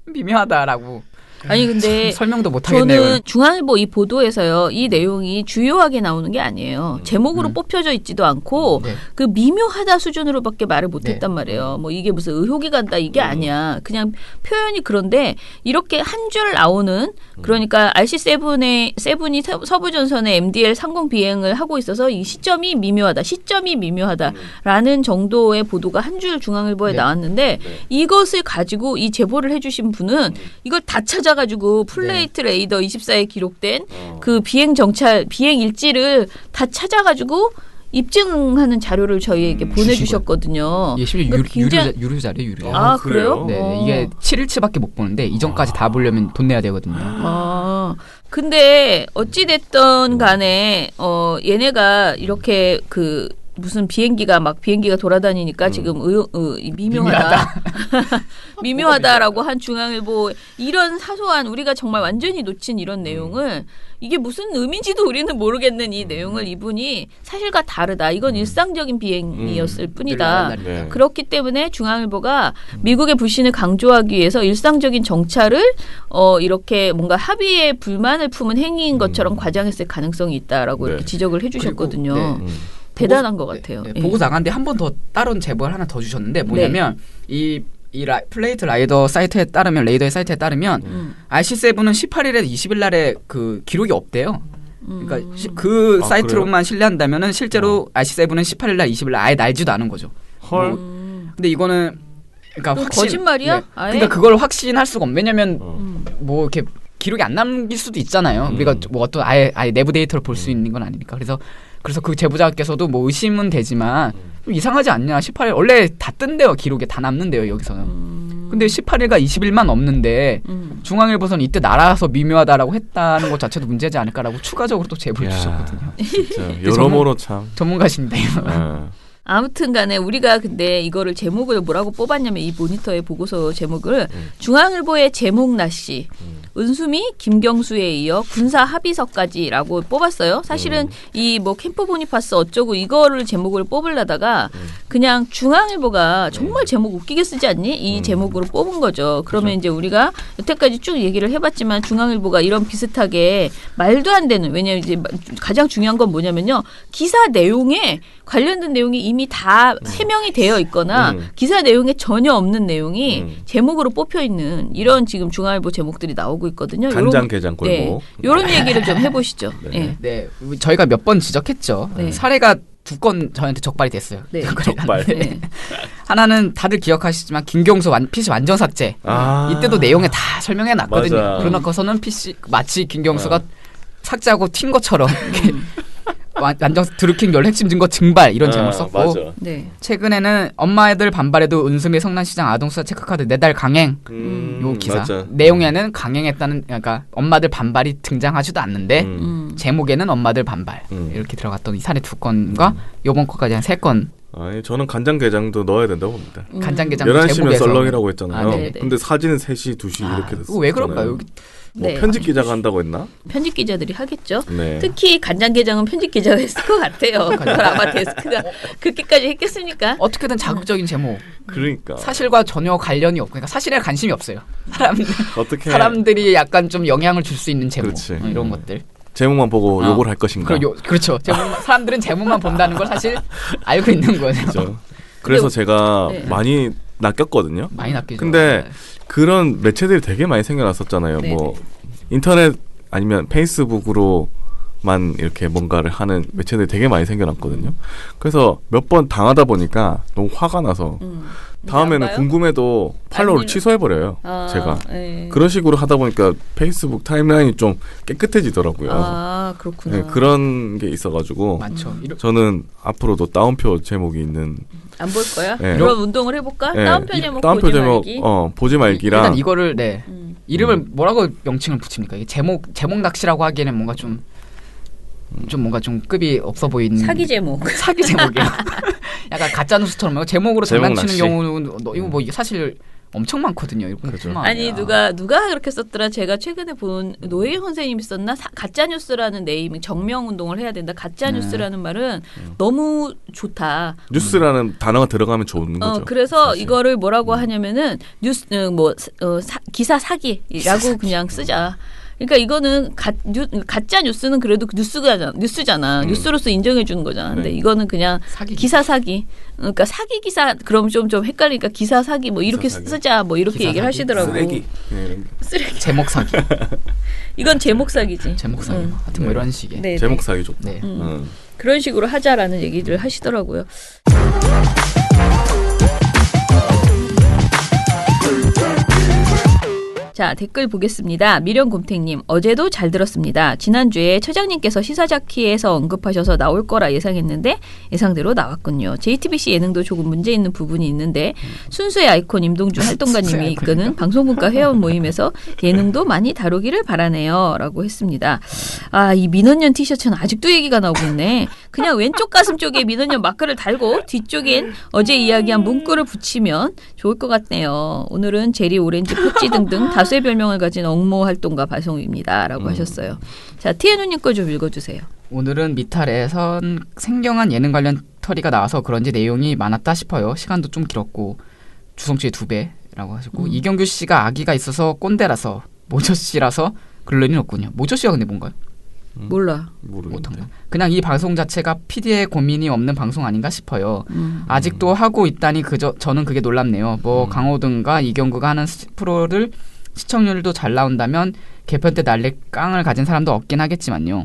[SPEAKER 1] 미묘하다라고.
[SPEAKER 6] 아니 근데
[SPEAKER 1] 설명도 못 하겠네요.
[SPEAKER 6] 저는 중앙일보 이 보도에서요. 이 내용이 주요하게 나오는 게 아니에요. 제목으로 뽑혀져 있지도 않고 그 미묘하다 수준으로밖에 말을 못했단 말이에요. 뭐 이게 무슨 의혹이 간다 이게 아니야. 그냥 표현이 그런데 이렇게 한 줄 나오는 그러니까 RC7이 서부전선의 MDL 상공 비행을 하고 있어서 이 시점이 미묘하다라는 정도의 보도가 한 줄 중앙일보에 나왔는데 이것을 가지고 이 제보를 해주신 분은 이걸 다 찾아가지고 플레이트 레이더 24에 기록된 그 비행 일지를 다 찾아가지고 입증하는 자료를 저희에게 보내주셨거든요.
[SPEAKER 1] 이게 심지어 유료 자료 유료.
[SPEAKER 6] 아 그래요?
[SPEAKER 1] 네, 이게 7일치밖에 못 보는데 이전까지 다 보려면 돈 내야 되거든요.
[SPEAKER 6] 근데 어찌 됐든 간에 얘네가 이렇게 그 무슨 비행기가 돌아다니니까 지금 미묘하다라고 한 중앙일보 이런 사소한 우리가 정말 완전히 놓친 이런 내용을 이게 무슨 의미인지도 우리는 모르겠는 이 내용을 이분이 사실과 다르다. 이건 일상적인 비행이었을 뿐이다. 그렇기 때문에 중앙일보가 미국의 불신을 강조하기 위해서 일상적인 정찰을 이렇게 뭔가 합의에 불만을 품은 행위인 것처럼 과장했을 가능성이 있다라고 이렇게 지적을 해주셨거든요. 대단한 것 같아요.
[SPEAKER 1] 보고 나갔는데 한 번 더 다른 제보를 하나 더 주셨는데 뭐냐면 이 플레이트 라이더 사이트에 따르면 레이더의 사이트에 따르면 RC7은 18일에 20일 날에 그 기록이 없대요. 그러니까 그 사이트로만 신뢰한다면은 실제로 RC7은 18일 날 20일 날 아예 날지도 않은 거죠.
[SPEAKER 3] 헐.
[SPEAKER 1] 근데 이거는 그러니까
[SPEAKER 6] 거짓말이야?
[SPEAKER 1] 네.
[SPEAKER 6] 아예?
[SPEAKER 1] 그러니까 그걸 확신할 수가 없. 왜냐면 뭐 이렇게 기록이 안 남길 수도 있잖아요. 우리가 뭐 어떤 아예 내부 데이터를 볼 수 있는 건 아니니까. 그래서 그 제보자께서도 뭐 의심은 되지만 좀 이상하지 않냐. 18일 원래 다 뜬대요. 기록에 다 남는데요. 여기서는. 근데 18일과 20일만 없는데 중앙일보선 이때 날아서 미묘하다라고 했다는 것 자체도 문제지 않을까라고 추가적으로 또 제보해 주셨거든요.
[SPEAKER 3] 진짜 여러모로 참
[SPEAKER 1] 전문가십니다. 이거.
[SPEAKER 6] 아무튼 간에 우리가 근데 이거를 제목을 뭐라고 뽑았냐면 이 모니터의 보고서 제목을 중앙일보의 제목 나씨 은수미 김경수에 이어 군사 합의서까지라고 뽑았어요. 사실은 이 뭐 캠프 보니파스 어쩌고 이거를 제목을 뽑으려다가 그냥 중앙일보가 정말 제목 웃기게 쓰지 않니? 이 제목으로 뽑은 거죠. 그러면 이제 우리가 여태까지 쭉 얘기를 해봤지만 중앙일보가 이런 비슷하게 말도 안 되는 왜냐면 이제 가장 중요한 건 뭐냐면요. 기사 내용에 관련된 내용이 이미 다 해명이 되어 있거나 기사 내용에 전혀 없는 내용이 제목으로 뽑혀 있는 이런 지금 중앙일보 제목들이 나오고 있거든요.
[SPEAKER 3] 간장게장 골목.
[SPEAKER 6] 이런 얘기를 좀 해보시죠. 네.
[SPEAKER 1] 네, 저희가 몇 번 지적했죠.
[SPEAKER 6] 네.
[SPEAKER 1] 사례가 2건 저한테 적발이 됐어요.
[SPEAKER 6] 네.
[SPEAKER 3] 적발.
[SPEAKER 6] 네.
[SPEAKER 1] 하나는 다들 기억하시지만 김경수 PC 완전 삭제. 이때도 내용에 다 설명해 놨거든요.
[SPEAKER 3] 맞아.
[SPEAKER 1] 그러놓고서는 PC 마치 김경수가 삭제하고 튄 것처럼 이렇게 완전 드루킹 열 핵심 증거 증발 이런 제목을 썼고
[SPEAKER 3] 맞아.
[SPEAKER 6] 네.
[SPEAKER 1] 최근에는 엄마애들 반발에도 은수미 성남시장 아동수사 체크카드 4달 강행 요 기사
[SPEAKER 3] 맞아.
[SPEAKER 1] 내용에는 강행했다는 그러니까 엄마들 반발이 등장하지도 않는데 제목에는 엄마들 반발 이렇게 들어갔던 이 사례 2건과 요번 거까지 한 3건
[SPEAKER 3] 아니 저는 간장게장도 넣어야 된다고 봅니다.
[SPEAKER 1] 간장게장
[SPEAKER 3] 11시면
[SPEAKER 1] 제목에서
[SPEAKER 3] 썰렁이라고 했잖아요.
[SPEAKER 6] 네네.
[SPEAKER 3] 근데 사진은 3시, 2시 이렇게 됐어요.
[SPEAKER 1] 왜 그럴까요?
[SPEAKER 3] 뭐
[SPEAKER 6] 네.
[SPEAKER 3] 편집 기자가 한다고 했나?
[SPEAKER 6] 편집 기자들이 하겠죠.
[SPEAKER 3] 네.
[SPEAKER 6] 특히 간장게장은 편집 기자가 했을 것 같아요. 그걸 아마 데스크가 그렇게까지 했겠습니까?
[SPEAKER 1] 어떻게든 자극적인 제목
[SPEAKER 3] 그러니까
[SPEAKER 1] 사실과 전혀 관련이 없고 그러니까 사실에 관심이 없어요.
[SPEAKER 3] 어떻게
[SPEAKER 1] 사람들이 약간 좀 영향을 줄 수 있는 제목
[SPEAKER 3] 그렇지.
[SPEAKER 1] 이런 것들.
[SPEAKER 3] 제목만 보고 욕을 할 것인가?
[SPEAKER 1] 그렇죠. 사람들은 제목만 본다는 걸 사실 알고 있는 거죠.
[SPEAKER 3] 그렇죠. 그래서 제가
[SPEAKER 6] 네.
[SPEAKER 3] 많이 낚였거든요.
[SPEAKER 1] 많이 낚이죠.
[SPEAKER 3] 근데 그런 매체들이 되게 많이 생겨났었잖아요.
[SPEAKER 6] 네네.
[SPEAKER 3] 뭐 인터넷 아니면 페이스북으로만 이렇게 뭔가를 하는 매체들이 되게 많이 생겨났거든요. 그래서 몇 번 당하다 보니까 너무 화가 나서 다음에는
[SPEAKER 6] 봐요?
[SPEAKER 3] 궁금해도 팔로우를
[SPEAKER 6] 아니면-
[SPEAKER 3] 취소해버려요. 제가
[SPEAKER 6] 네.
[SPEAKER 3] 그런 식으로 하다 보니까 페이스북 타임라인이 좀 깨끗해지더라고요.
[SPEAKER 6] 아 그렇구나.
[SPEAKER 3] 네, 그런 게 있어가지고
[SPEAKER 1] 많죠.
[SPEAKER 3] 저는 앞으로도 다운표 제목이 있는
[SPEAKER 6] 안 볼 거야?
[SPEAKER 3] 네.
[SPEAKER 6] 그런 운동을 해볼까?
[SPEAKER 3] 네,
[SPEAKER 6] 다운표 제목
[SPEAKER 3] 다운표
[SPEAKER 6] 보지
[SPEAKER 3] 제목
[SPEAKER 6] 말기.
[SPEAKER 3] 보지 말기랑
[SPEAKER 1] 일단 이거를 이름을 뭐라고 명칭을 붙입니까? 이게 제목 낚시라고 하기에는 뭔가 좀 뭔가 좀 급이 없어 보이는
[SPEAKER 6] 사기 제목.
[SPEAKER 1] 사기 제목이야. 약간 가짜 뉴스처럼 제목으로
[SPEAKER 3] 제목
[SPEAKER 1] 장난치는
[SPEAKER 3] 낚시.
[SPEAKER 1] 경우는 이거 뭐 사실 엄청 많거든요. 이거
[SPEAKER 3] 그렇죠.
[SPEAKER 1] 뿐만
[SPEAKER 6] 아니
[SPEAKER 1] 아니라.
[SPEAKER 6] 누가 그렇게 썼더라. 제가 최근에 본 노예인 선생님이 썼나 가짜 뉴스라는 네이밍 정명 운동을 해야 된다. 가짜 뉴스라는 말은 너무 좋다.
[SPEAKER 3] 뉴스라는 단어가 들어가면 좋은 거죠.
[SPEAKER 6] 그래서
[SPEAKER 3] 사실.
[SPEAKER 6] 이거를 뭐라고 하냐면은 뉴스 기사 사기라고 그냥 쓰자. 그러니까 이거는 가짜 뉴스는 그래도 뉴스잖아. 뉴스로서 인정해 주는 거잖아. 근데
[SPEAKER 3] 네.
[SPEAKER 6] 이거는 그냥
[SPEAKER 1] 사기
[SPEAKER 6] 기사 사기. 그러니까 사기 기사 그럼 좀 헷갈리니까 기사 사기 뭐 이렇게
[SPEAKER 3] 기사 사기.
[SPEAKER 6] 쓰자 뭐 이렇게
[SPEAKER 1] 기사
[SPEAKER 6] 얘기를
[SPEAKER 1] 사기.
[SPEAKER 6] 하시더라고.
[SPEAKER 3] 쓰레기. 네, 이런
[SPEAKER 6] 쓰레기.
[SPEAKER 1] 제목 사기.
[SPEAKER 6] 이건 제목 사기지.
[SPEAKER 1] 제목 사기. 하여튼 뭐 이런 식의.
[SPEAKER 6] 네,
[SPEAKER 3] 제목 사기 좋다.
[SPEAKER 1] 네.
[SPEAKER 6] 그런 식으로 하자라는 얘기를 하시더라고요. 자, 댓글 보겠습니다. 미련곰탱님, 어제도 잘 들었습니다. 지난주에 처장님께서 시사자키에서 언급하셔서 나올 거라 예상했는데 예상대로 나왔군요. JTBC 예능도 조금 문제 있는 부분이 있는데 순수의 아이콘 임동준 활동가님이 이끄는 방송분과 회원 모임에서 예능도 많이 다루기를 바라네요. 라고 했습니다. 아, 이 민원연 티셔츠는 아직도 얘기가 나오고 있네. 그냥 왼쪽 가슴 쪽에 민원연 마크를 달고 뒤쪽엔 어제 이야기한 문구를 붙이면 좋을 것 같네요. 오늘은 제리, 오렌지, 포찌 등등 다수의 별명을 가진 엉모 활동가 발송입니다. 라고 하셨어요. 자, 티에누님 거 좀 읽어주세요.
[SPEAKER 1] 오늘은 미탈에선 생경한 예능 관련 터리가 나와서 그런지 내용이 많았다 싶어요. 시간도 좀 길었고 주성치의 2배라고 하셨고 이경규 씨가 아기가 있어서 꼰대라서 모조 씨라서 그럴 리는 없군요. 모조 씨가 근데 뭔가요?
[SPEAKER 6] 몰라.
[SPEAKER 3] 모르겠는데.
[SPEAKER 1] 그냥 이 방송 자체가 PD의 고민이 없는 방송 아닌가 싶어요. 아직도 하고 있다니 저는 그게 놀랍네요. 뭐 강호등과 이경구가 하는 프로를 시청률도 잘 나온다면 개편 때 날릴 깡을 가진 사람도 없긴 하겠지만요.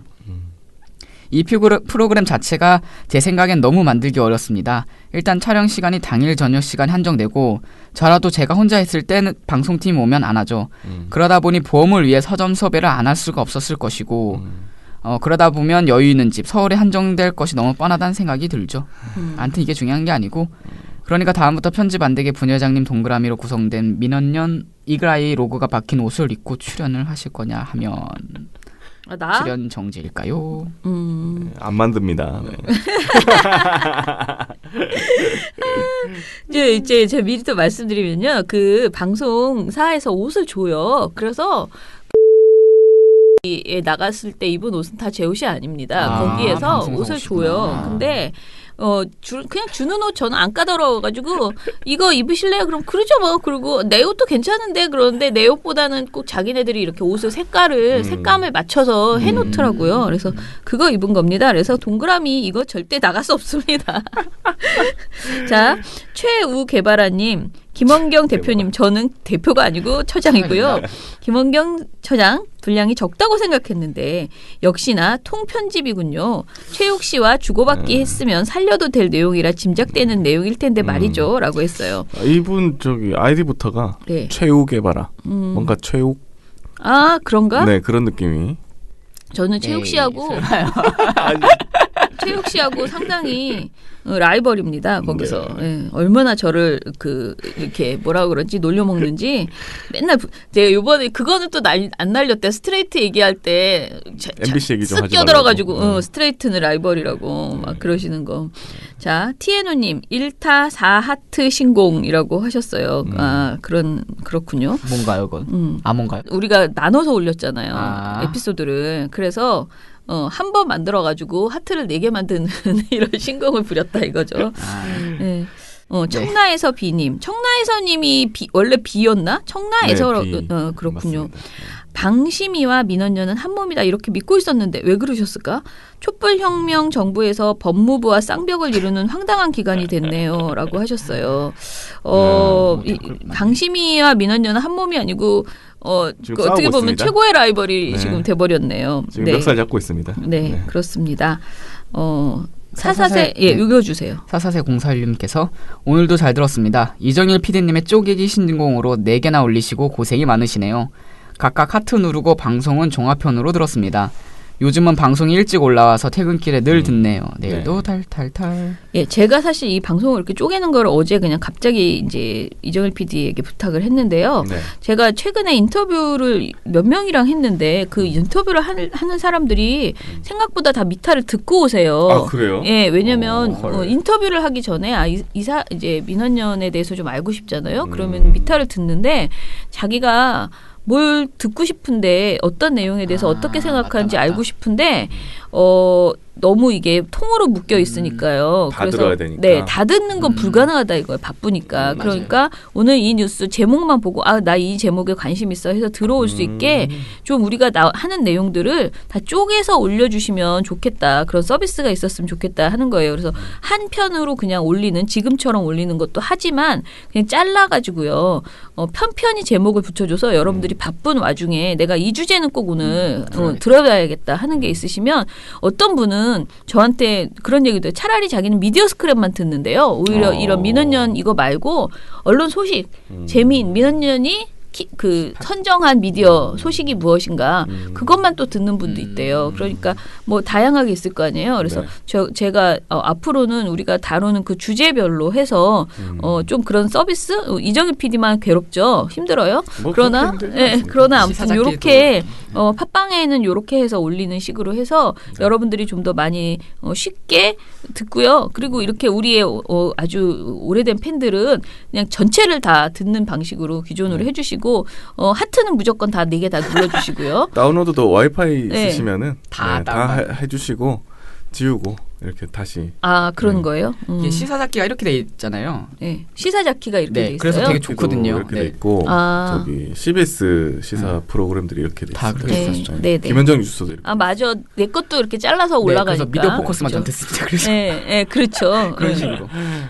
[SPEAKER 1] 이 프로그램 자체가 제 생각엔 너무 만들기 어렵습니다. 일단 촬영 시간이 당일 저녁 시간 한정되고 저라도 제가 혼자 했을 때는 방송팀이 오면 안 하죠. 그러다 보니 보험을 위해 서점 섭외를 안 할 수가 없었을 것이고 그러다 보면 여유 있는 집 서울에 한정될 것이 너무 뻔하다는 생각이 들죠. 아무튼 이게 중요한 게 아니고 그러니까 다음부터 편집 안 되게 부회장님 동그라미로 구성된 민원연 이그라이 로고가 박힌 옷을 입고 출연을 하실 거냐 하면
[SPEAKER 6] 나?
[SPEAKER 1] 출연 정지일까요?
[SPEAKER 3] 안 만듭니다.
[SPEAKER 6] 네. 이제 제가 미리 또 말씀드리면요. 그 방송사에서 옷을 줘요. 그래서 에 나갔을 때 입은 옷은 다 제 옷이 아닙니다. 거기에서 옷을 줘요. 근데 그냥 주는 옷 저는 안 까다로워가지고 이거 입으실래요? 그럼 그러죠 뭐. 그리고 내 옷도 괜찮은데 그러는데 내 옷보다는 꼭 자기네들이 이렇게 옷을 색감을 맞춰서 해놓더라고요. 그래서 그거 입은 겁니다. 그래서 동그라미 이거 절대 나갈 수 없습니다. 자, 최우개발아님, 김원경 대표님, 저는 대표가 아니고 처장이고요. 김원경 처장 분량이 적다고 생각했는데 역시나 통편집이군요. 최욱 씨와 주고받기 했으면 살려도 될 내용이라 짐작되는 내용일 텐데 말이죠. 라고 했어요.
[SPEAKER 3] 이분 저기 아이디부터가
[SPEAKER 6] 네.
[SPEAKER 3] 최욱해봐라. 뭔가 최욱.
[SPEAKER 6] 아 그런가?
[SPEAKER 3] 네 그런 느낌이.
[SPEAKER 6] 저는 최욱 씨하고 최욱 씨하고 상당히 라이벌입니다. 거기서 얼마나 저를 이렇게 뭐라고 그런지 놀려먹는지 맨날 제가 요번에 그거는 또 안 날렸대. 스트레이트 얘기할 때
[SPEAKER 3] MBC 얘기 좀
[SPEAKER 6] 쓱
[SPEAKER 3] 하지
[SPEAKER 6] 껴들어가지고 스트레이트는 라이벌이라고 막 그러시는 거. 자 티에노님 1타 4하트 신공이라고 하셨어요. 그렇군요.
[SPEAKER 1] 뭔가요, 그건? 뭔가요?
[SPEAKER 6] 우리가 나눠서 올렸잖아요. 에피소드를. 그래서 한 번 만들어가지고 하트를 4개 만드는 이런 신공을 부렸다 이거죠. 네. 청라에서 비님. 청라에서님이 원래 비였나? 청라에서
[SPEAKER 3] 네, 비.
[SPEAKER 6] 그렇군요.
[SPEAKER 3] 맞습니다.
[SPEAKER 6] 방심이와 민원연은 한 몸이다 이렇게 믿고 있었는데 왜 그러셨을까? 촛불혁명 정부에서 법무부와 쌍벽을 이루는 황당한 기간이 됐네요. 라고 하셨어요. 방심이와 민원연은 한 몸이 아니고 어떻게 보면
[SPEAKER 3] 있습니다.
[SPEAKER 6] 최고의 라이벌이
[SPEAKER 3] 네.
[SPEAKER 6] 지금 돼버렸네요.
[SPEAKER 3] 지금 멱살 잡고 있습니다.
[SPEAKER 6] 네, 그렇습니다. 사사세 읽어주세요.
[SPEAKER 1] 사사세 041님께서 오늘도 잘 들었습니다. 이정일 PD님의 쪼개기 신공으로 4개나 올리시고 고생이 많으시네요. 각각 하트 누르고 방송은 종합편으로 들었습니다. 요즘은 방송이 일찍 올라와서 퇴근길에 늘 듣네요. 내일도 탈탈탈.
[SPEAKER 6] 예, 제가 사실 이 방송을 이렇게 쪼개는 걸 어제 그냥 갑자기 이제 이정일 PD에게 부탁을 했는데요.
[SPEAKER 3] 네.
[SPEAKER 6] 제가 최근에 인터뷰를 몇 명이랑 했는데 그 인터뷰를 하는 사람들이 생각보다 다 미타를 듣고 오세요.
[SPEAKER 3] 아 그래요?
[SPEAKER 6] 예, 왜냐면 인터뷰를 하기 전에 이제 민원연에 대해서 좀 알고 싶잖아요. 그러면 미타를 듣는데 자기가 뭘 듣고 싶은데 어떤 내용에 대해서 어떻게 생각하는지
[SPEAKER 1] 맞다.
[SPEAKER 6] 알고 싶은데 너무 이게 통으로 묶여 있으니까요.
[SPEAKER 3] 다 들어야 되니까.
[SPEAKER 6] 네, 다 듣는 건 불가능하다 이거예요. 바쁘니까. 그러니까 오늘 이 뉴스 제목만 보고 나 이 제목에 관심 있어 해서 들어올 수 있게 좀 우리가 하는 내용들을 다 쪼개서 올려주시면 좋겠다. 그런 서비스가 있었으면 좋겠다 하는 거예요. 그래서 한 편으로 그냥 올리는 지금처럼 올리는 것도 하지만 그냥 잘라가지고요. 편편히 제목을 붙여줘서 여러분들이 바쁜 와중에 내가 이 주제는 꼭 오늘 들어봐야겠다 하는 게 있으시면 어떤 분은 저한테 그런 얘기도 해요. 차라리 자기는 미디어 스크랩만 듣는데요. 오히려 이런 민원연 이거 말고 언론 소식, 재미인 민원연이 선정한 미디어 소식이 무엇인가 그것만 또 듣는 분도 있대요. 그러니까 뭐 다양하게 있을 거 아니에요. 그래서 제가 앞으로는 우리가 다루는 그 주제별로 해서 좀 그런 서비스 이정일 PD만 괴롭죠. 힘들어요. 그러나 아무튼 요렇게 팟빵에는 요렇게 해서 올리는 식으로 해서 여러분들이 좀 더 많이 쉽게 듣고요. 그리고 이렇게 우리의 아주 오래된 팬들은 그냥 전체를 다 듣는 방식으로 기존으로 해주시고 하트는 무조건 다 4개 다 눌러주시고요.
[SPEAKER 3] 다운로드도 와이파이 쓰시면은
[SPEAKER 1] 다
[SPEAKER 3] 해주시고 지우고 이렇게 다시
[SPEAKER 6] 그런 거예요?
[SPEAKER 1] 이게 시사잡기가 이렇게 돼 있잖아요.
[SPEAKER 6] 네. 시사잡기가 이렇게 돼 있어요.
[SPEAKER 1] 그래서 되게 좋거든요.
[SPEAKER 3] 이렇게
[SPEAKER 1] 네.
[SPEAKER 3] 돼 있고 저기 CBS 시사 프로그램들이 이렇게 돼
[SPEAKER 1] 다
[SPEAKER 3] 있어요.
[SPEAKER 1] 그렇게
[SPEAKER 6] 네.
[SPEAKER 1] 있었어요.
[SPEAKER 6] 네.
[SPEAKER 3] 김현정 뉴스도 이렇게.
[SPEAKER 6] 맞아. 내 것도 이렇게 잘라서 올라가니까.
[SPEAKER 1] 그래서 미디어 포커스만 전됐습니다. 그래서
[SPEAKER 6] 네, 그렇죠.
[SPEAKER 1] 그런 식으로.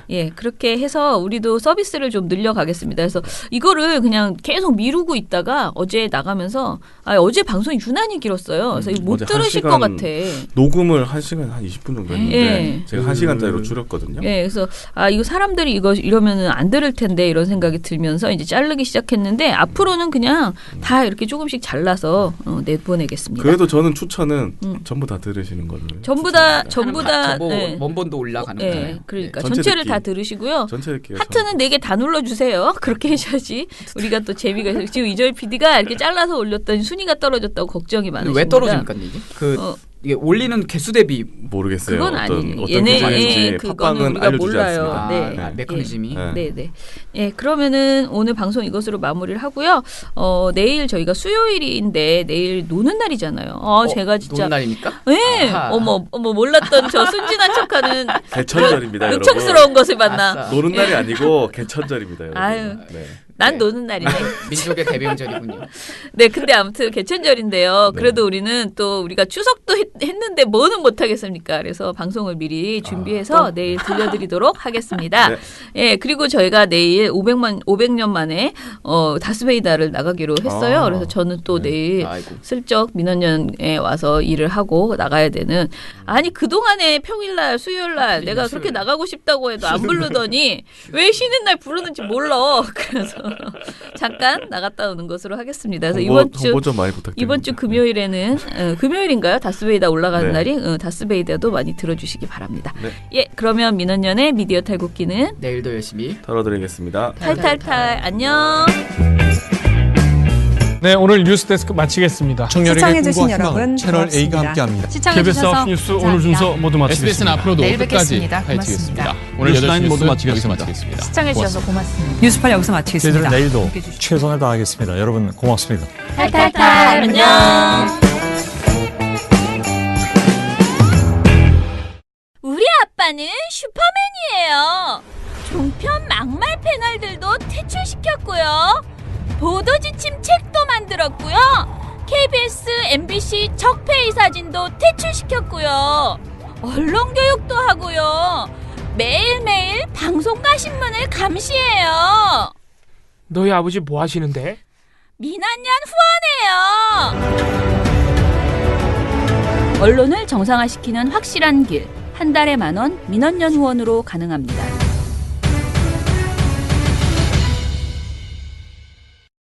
[SPEAKER 6] 예, 그렇게 해서 우리도 서비스를 좀 늘려가겠습니다. 그래서 이거를 그냥 계속 미루고 있다가 어제 나가면서 어제 방송이 유난히 길었어요. 그래서 이거 못
[SPEAKER 3] 어제
[SPEAKER 6] 들으실
[SPEAKER 3] 1시간
[SPEAKER 6] 것 같아.
[SPEAKER 3] 녹음을 1시간 한 20분 정도 했는데
[SPEAKER 6] 예.
[SPEAKER 3] 제가 1시간짜리로 줄였거든요.
[SPEAKER 6] 예, 그래서 이거 사람들이 이거 이러면은 안 들을 텐데 이런 생각이 들면서 이제 자르기 시작했는데 앞으로는 그냥 다 이렇게 조금씩 잘라서 내보내겠습니다.
[SPEAKER 3] 그래도 저는 추천은 전부 다 들으시는 거를.
[SPEAKER 6] 전부 다
[SPEAKER 1] 뭐 원본도 올라가는
[SPEAKER 6] 네,
[SPEAKER 1] 거잖아요.
[SPEAKER 6] 그러니까
[SPEAKER 3] 전체
[SPEAKER 6] 전체를
[SPEAKER 3] 듣기.
[SPEAKER 6] 다 들으시고요.
[SPEAKER 3] 전체 듣기가
[SPEAKER 6] 하트는 4개 다 눌러주세요. 그렇게 하셔야지 우리가 또 재미가 있어요. 지금 이조일 PD가 이렇게 잘라서 올렸더니 순위가 떨어졌다고 걱정이 많으십니다.
[SPEAKER 1] 왜 떨어집니까 이게? 이게 올리는 개수 대비
[SPEAKER 3] 모르겠어요.
[SPEAKER 6] 그건
[SPEAKER 3] 어떤
[SPEAKER 6] 아니에요.
[SPEAKER 3] 기준인지
[SPEAKER 6] 그거는
[SPEAKER 3] 팟빵은
[SPEAKER 6] 우리가
[SPEAKER 3] 알려주지
[SPEAKER 6] 몰라요.
[SPEAKER 3] 않습니다.
[SPEAKER 6] 네.
[SPEAKER 1] 메커니즘이.
[SPEAKER 6] 네. 예, 그러면은 오늘 방송 이것으로 마무리를 하고요. 내일 저희가 수요일인데 내일 노는 날이잖아요. 제가 진짜
[SPEAKER 1] 노는 날입니까?
[SPEAKER 6] 네.
[SPEAKER 1] 아하.
[SPEAKER 6] 어머 몰랐던 저 순진한 척하는
[SPEAKER 3] 개천절입니다, 여러분.
[SPEAKER 6] 능청스러운 것을 만나.
[SPEAKER 1] 아싸.
[SPEAKER 3] 노는 날이 아니고 개천절입니다, 여러분.
[SPEAKER 6] 아유.
[SPEAKER 3] 네.
[SPEAKER 6] 난 노는 날이네.
[SPEAKER 1] 민족의 대명절이군요.
[SPEAKER 6] 네, 근데 아무튼 개천절인데요.
[SPEAKER 3] 네.
[SPEAKER 6] 그래도 우리는 또 우리가 추석도 했는데 뭐는 못 하겠습니까? 그래서 방송을 미리 준비해서 내일 들려드리도록 하겠습니다.
[SPEAKER 3] 네.
[SPEAKER 6] 예, 그리고 저희가 내일 500년 만에 다스베이다를 나가기로 했어요. 그래서 저는 또 내일
[SPEAKER 1] 아이고.
[SPEAKER 6] 슬쩍 민원연에 와서 일을 하고 나가야 되는. 아니 그동안에 평일날 수요일날 내가 그렇게 나가고 싶다고 해도 안 부르더니 왜 쉬는 날 부르는지 몰라. 그래서 잠깐 나갔다 오는 것으로 하겠습니다. 그래서
[SPEAKER 3] 홍보 좀 많이 부탁드립니다.
[SPEAKER 6] 이번 주 금요일에는 금요일인가요? 다스베이다 올라가는
[SPEAKER 3] 네.
[SPEAKER 6] 날이 다스베이다도 많이 들어주시기 바랍니다.
[SPEAKER 3] 네.
[SPEAKER 6] 예, 그러면 민원연의 미디어 탈곡기는
[SPEAKER 1] 내일도 열심히
[SPEAKER 3] 털어드리겠습니다.
[SPEAKER 6] 탈탈탈 안녕.
[SPEAKER 4] 네, 오늘 뉴스데스크 마치겠습니다.
[SPEAKER 8] 청년에게
[SPEAKER 9] 시청해주신
[SPEAKER 8] 꿈과 희망을
[SPEAKER 9] 여러분
[SPEAKER 8] 채널
[SPEAKER 9] 고맙습니다.
[SPEAKER 8] A가 함께합니다.
[SPEAKER 4] KBS 9 뉴스 오늘 순서 모두 마치겠습니다.
[SPEAKER 10] SBS는 앞으로도
[SPEAKER 9] 내일
[SPEAKER 10] 끝까지
[SPEAKER 9] 뵙겠습니다.
[SPEAKER 10] 파헤치겠습니다.
[SPEAKER 9] 고맙습니다.
[SPEAKER 10] 오늘 8시
[SPEAKER 8] 뉴스9
[SPEAKER 10] 뉴스
[SPEAKER 8] 모두
[SPEAKER 10] 여기서
[SPEAKER 8] 마치겠습니다.
[SPEAKER 10] 마치겠습니다.
[SPEAKER 9] 시청해주셔서 고맙습니다. 뉴스팔 여기서 마치겠습니다.
[SPEAKER 8] 저희들은 내일도 최선을 다하겠습니다. 여러분 고맙습니다.
[SPEAKER 6] 탈탈탈 안녕. 우리 아빠는 슈퍼맨이에요. 종편 막말 패널들도 퇴출시켰고요. 보도지침 책도 만들었고요. KBS, MBC 적폐의 사진도 퇴출시켰고요. 언론교육도 하고요. 매일매일 방송과 신문을 감시해요.
[SPEAKER 11] 너희 아버지 뭐 하시는데?
[SPEAKER 6] 민원연 후원해요. 언론을 정상화시키는 확실한 길. 한 달에 10,000원 민원연 후원으로 가능합니다.